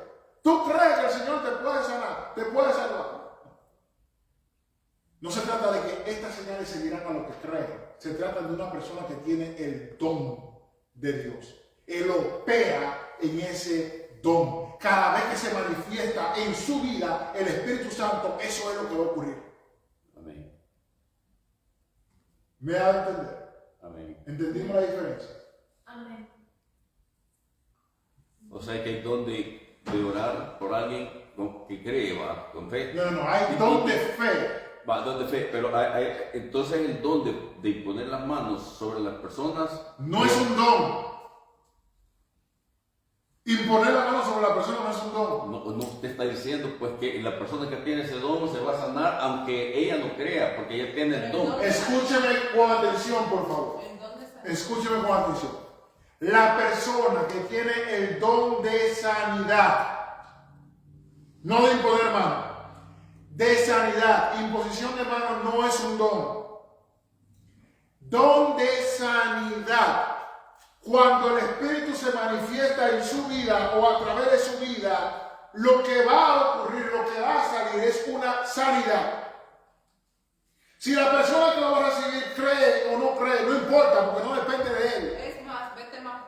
¿Tú crees que el Señor te puede sanar? ¿Te puede salvar? No se trata de que estas señales seguirán a los que creen, se trata de una persona que tiene el don de Dios. Él opera en ese don. Cada vez que se manifiesta en su vida el Espíritu Santo, eso es lo que va a ocurrir. Amén. ¿Me da a entender? Amén. ¿Entendimos la diferencia? Amén. O sea que hay don de orar por alguien que cree, va, con fe. No, hay don de fe. Va, don de fe, pero entonces el don de poner las manos sobre las personas No es un don. Imponer la mano sobre la persona no es un don. no te está diciendo pues que la persona que tiene ese don se va a sanar aunque ella no crea, porque ella tiene el don. Escúcheme con atención, por favor. ¿En dónde está? Escúcheme con atención. La persona que tiene el don de sanidad, no de imponer mano, de sanidad, imposición de mano no es un don. Don de sanidad. Cuando el Espíritu se manifiesta en su vida o a través de su vida, lo que va a ocurrir, lo que va a salir es una sanidad. Si la persona que lo va a recibir cree o no cree, no importa, porque no depende de él. Es más, vete más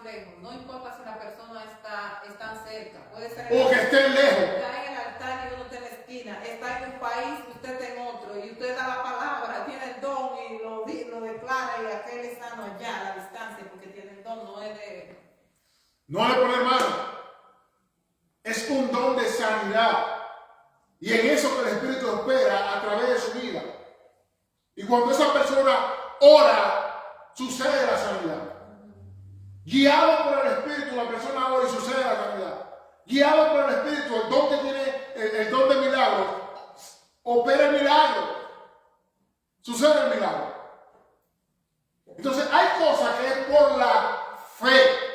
lejos. No importa si la persona está cerca. Puede ser O que esté lejos. Está en el altar y uno está en la esquina, está en un país y usted está en otro, y usted da la palabra, tiene el don y lo declara, y aquel es sano allá a la distancia, porque tiene el don, no es de... No le poner mano. Es un don de sanidad. Y en eso que el Espíritu opera a través de su vida. Y cuando esa persona ora, sucede la sanidad. Guiado por el Espíritu, la persona ora y sucede la sanidad. Guiado por el Espíritu, el don que tiene, el don de milagro, opera el milagro. Sucede el milagro. Entonces hay cosas que es por la fe.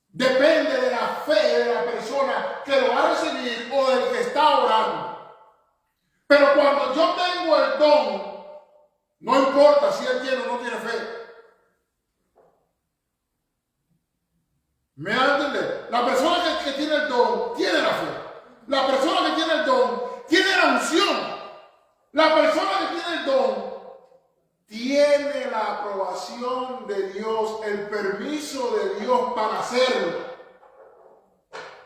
Depende de la fe de la persona que lo va a recibir o del que está orando. Pero cuando yo tengo el don, no importa si él tiene o no tiene fe. ¿Me van a entender? La persona que tiene el don tiene la fe. La persona que tiene el don tiene la unción. La persona que tiene el don tiene la aprobación de Dios, el permiso de Dios para hacerlo.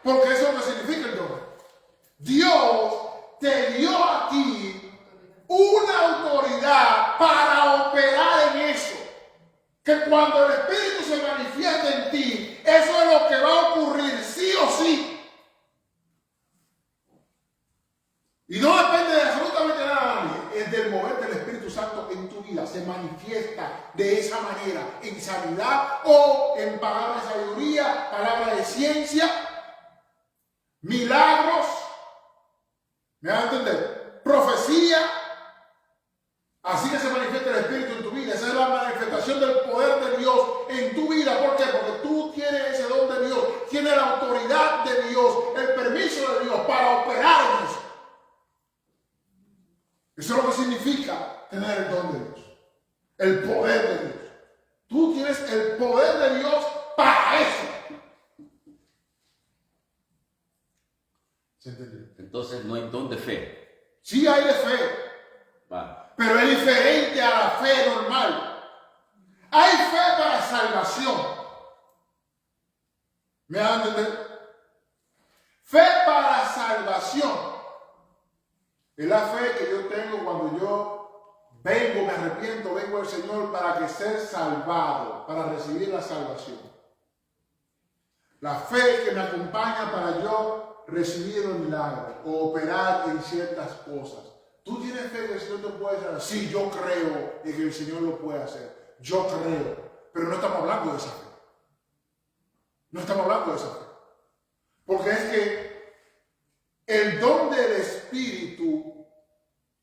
Porque eso es lo que significa el don. Dios te dio a ti una autoridad para operar en eso. Que cuando el Espíritu se manifieste en ti, eso es lo que va a ocurrir sí o sí. Y no depende de absolutamente nada, es del mover del Espíritu Santo en tu vida. Se manifiesta de esa manera, en sanidad o en palabra de sabiduría, palabra de ciencia, milagros, ¿me van a entender? Profecía. Así que se manifiesta el Espíritu en tu vida. Esa es la manifestación del poder de Dios en tu vida. ¿Por qué? Porque tú tienes ese don de Dios, tienes la autoridad de Dios, el permiso de Dios para operar en eso. Eso es lo que significa tener el don de Dios, el poder de Dios. Tú tienes el poder de Dios para eso. ¿Se entendió? Entonces no hay don de fe. Sí hay de fe, Va. pero es diferente a la fe normal. Hay fe para salvación. ¿Me van a entender? Fe para salvación. Es la fe que yo tengo cuando yo vengo, me arrepiento, vengo al Señor para que ser salvado, para recibir la salvación. La fe que me acompaña para yo recibir un milagro o operar en ciertas cosas. ¿Tú tienes fe que el Señor te puede hacer? Sí, yo creo en que el Señor lo puede hacer. Yo creo. Pero no estamos hablando de esa fe. No estamos hablando de esa fe. Porque es que el don del Espíritu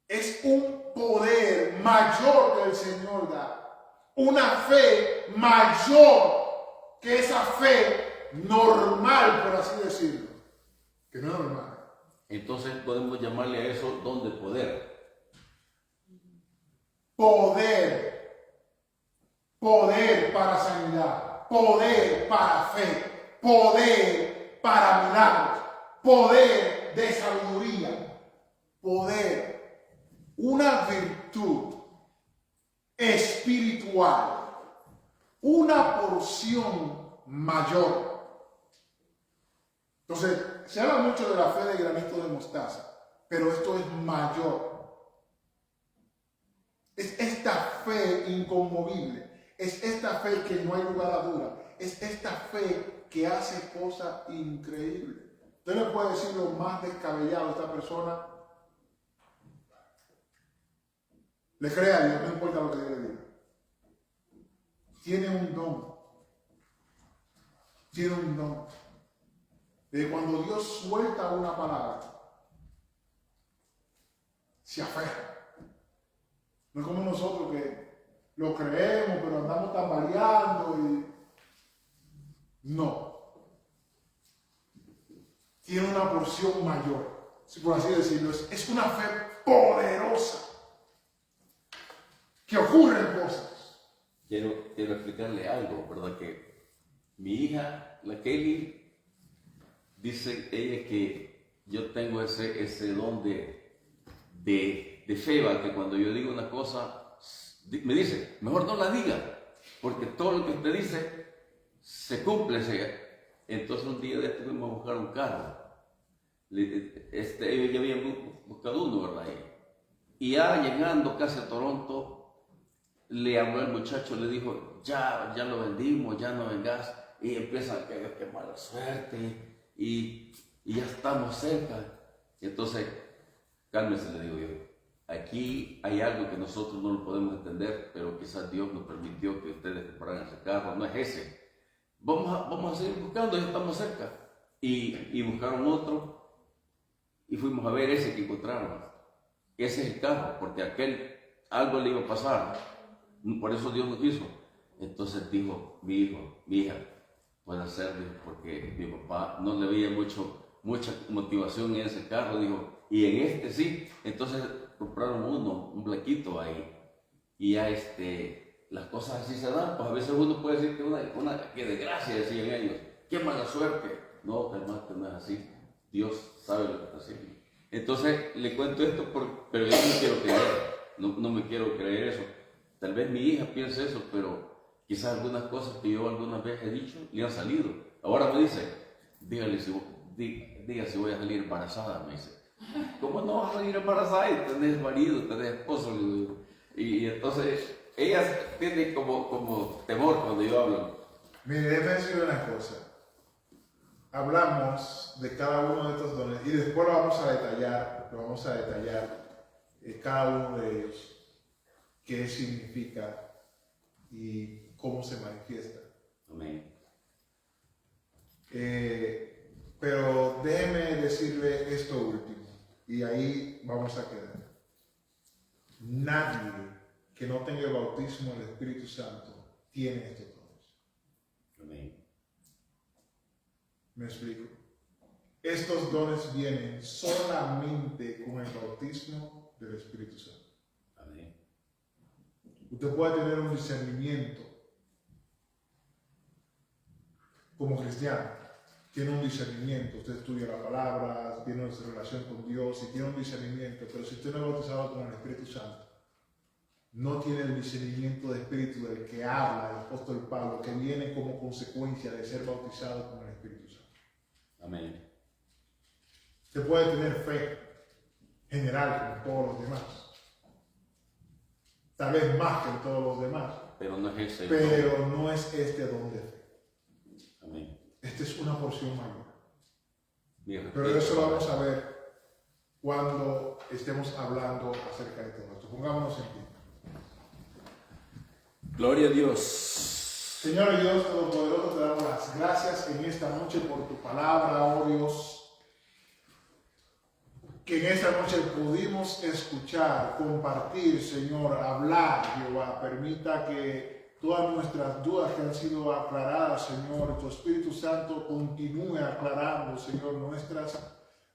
es un poder mayor que el Señor da. Una fe mayor que esa fe normal, por así decirlo. Que no es normal. Entonces podemos llamarle a eso don de poder. Poder. Poder para sanidad. Poder para fe. Poder para milagros. Poder de sabiduría. Poder. Una virtud espiritual, una porción mayor. Entonces, se habla mucho de la fe de granito de mostaza, pero esto es mayor. Es esta fe inconmovible, es esta fe que no hay lugar a duda, es esta fe que hace cosas increíbles. Usted le puede decir lo más descabellado a esta persona, le cree a Dios, no importa lo que Dios le diga. Tiene un don. Tiene un don. Cuando Dios suelta una palabra, se aferra. No es como nosotros que lo creemos, pero andamos tambaleando y... No. Tiene una porción mayor, si por así decirlo. Es una fe poderosa. Que ocurren cosas. Quiero explicarle algo, ¿verdad? Que mi hija, la Kelly, dice ella que yo tengo ese don de fe, ¿va? Que cuando yo digo una cosa, me dice, mejor no la diga, porque todo lo que usted dice se cumple. Entonces un día de esto fuimos a buscar un carro. Ellos ya habían buscado uno, ¿verdad? Y ya llegando casi a Toronto, le habló el muchacho, le dijo, ya lo vendimos, ya no vengas. Y empieza, qué mala suerte, y ya estamos cerca. Entonces, cálmese, le digo yo. Aquí hay algo que nosotros no lo podemos entender, pero quizás Dios nos permitió que ustedes compraran ese carro, no es ese. Vamos a seguir buscando, ya estamos cerca. Y buscaron otro, y fuimos a ver ese que encontraron. Ese es el carro, porque aquel algo le iba a pasar. Por eso Dios nos quiso. Entonces dijo, mi hija, puede hacerlo, porque mi papá no le veía mucha motivación en ese carro, dijo, y en este sí. Entonces compraron un blanquito ahí, y ya las cosas así se dan. Pues a veces uno puede decir que desgracia, decían ellos, qué mala suerte. No, calmate, no es así. Dios sabe lo que está haciendo. Entonces le cuento esto, pero yo no quiero creer, no me quiero creer eso. Tal vez mi hija piense eso, pero quizás algunas cosas que yo algunas veces he dicho le han salido. Ahora me dice, diga si voy a salir embarazada, me dice. ¿Cómo no vas a salir embarazada? Y tenés marido, tenés esposo. Y entonces ella tiene como temor cuando yo hablo. Mire, déjeme decir una cosa. Hablamos de cada uno de estos dones y después lo vamos a detallar cada uno de ellos, qué significa y cómo se manifiesta. Amén. Pero déjeme decirle esto último y ahí vamos a quedar. Nadie que no tenga el bautismo del Espíritu Santo tiene estos dones. Amén. ¿Me explico? Estos dones vienen solamente con el bautismo del Espíritu Santo. Amén. Usted puede tener un discernimiento como cristiano. Tiene un discernimiento, usted estudia la palabra, tiene una relación con Dios y tiene un discernimiento, pero si usted no es bautizado con el Espíritu Santo, no tiene el discernimiento de espíritu del que habla el apóstol Pablo, que viene como consecuencia de ser bautizado con el Espíritu Santo. Amén. Usted puede tener fe general como todos los demás, tal vez más que todos los demás, Pero no es ese. pero no es este don de fe. Amén. Esta es una porción mayor. Mi Pero respeto. eso lo vamos a ver cuando estemos hablando acerca de todo esto. Pongámonos en pie. Gloria a Dios. Señor Dios Todopoderoso, te damos las gracias en esta noche por tu palabra, oh Dios. Que en esta noche pudimos escuchar, compartir, Señor, hablar, Jehová. Permita que todas nuestras dudas que han sido aclaradas, Señor, tu Espíritu Santo continúe aclarando, Señor, nuestras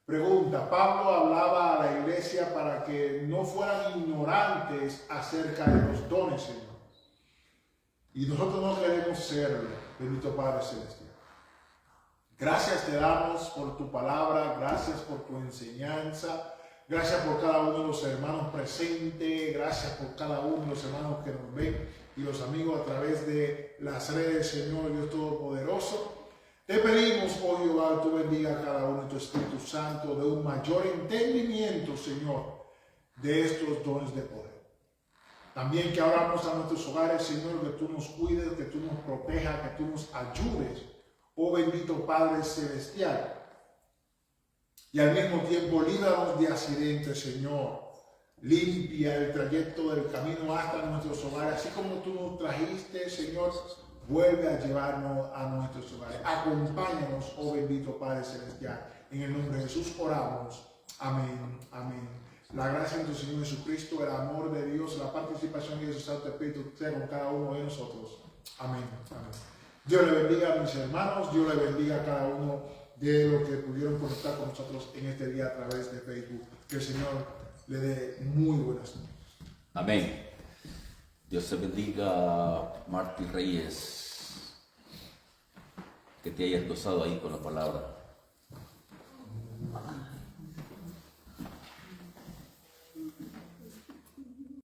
preguntas. Pablo hablaba a la iglesia para que no fueran ignorantes acerca de los dones, Señor. Y nosotros no queremos serlo, bendito Padre Celestial. Gracias te damos por tu palabra, gracias por tu enseñanza, Gracias por cada uno de los hermanos presentes. Gracias por cada uno de los hermanos que nos ven y los amigos a través de las redes, Señor Dios Todopoderoso. Te pedimos, oh Jehová, que tú bendiga a cada uno de tu Espíritu Santo, de un mayor entendimiento, Señor, de estos dones de poder. También que abramos a nuestros hogares, Señor, que tú nos cuides, que tú nos protejas, que tú nos ayudes, oh bendito Padre Celestial. Y al mismo tiempo, líbranos de accidentes, Señor. Limpia el trayecto del camino hasta nuestros hogares, así como tú nos trajiste, Señor. Vuelve a llevarnos a nuestros hogares. Acompáñanos, oh bendito Padre Celestial. En el nombre de Jesús oramos. Amén. Amén. La gracia de nuestro Señor Jesucristo, el amor de Dios, la participación de Jesús Santo Espíritu sea con cada uno de nosotros. Amén. Amén. Dios le bendiga a mis hermanos. Dios le bendiga a cada uno de los que pudieron conectar con nosotros en este día a través de Facebook. Que el Señor le dé muy buenas noches. Amén. Dios te bendiga, Martín Reyes, que te hayas gozado ahí con la palabra.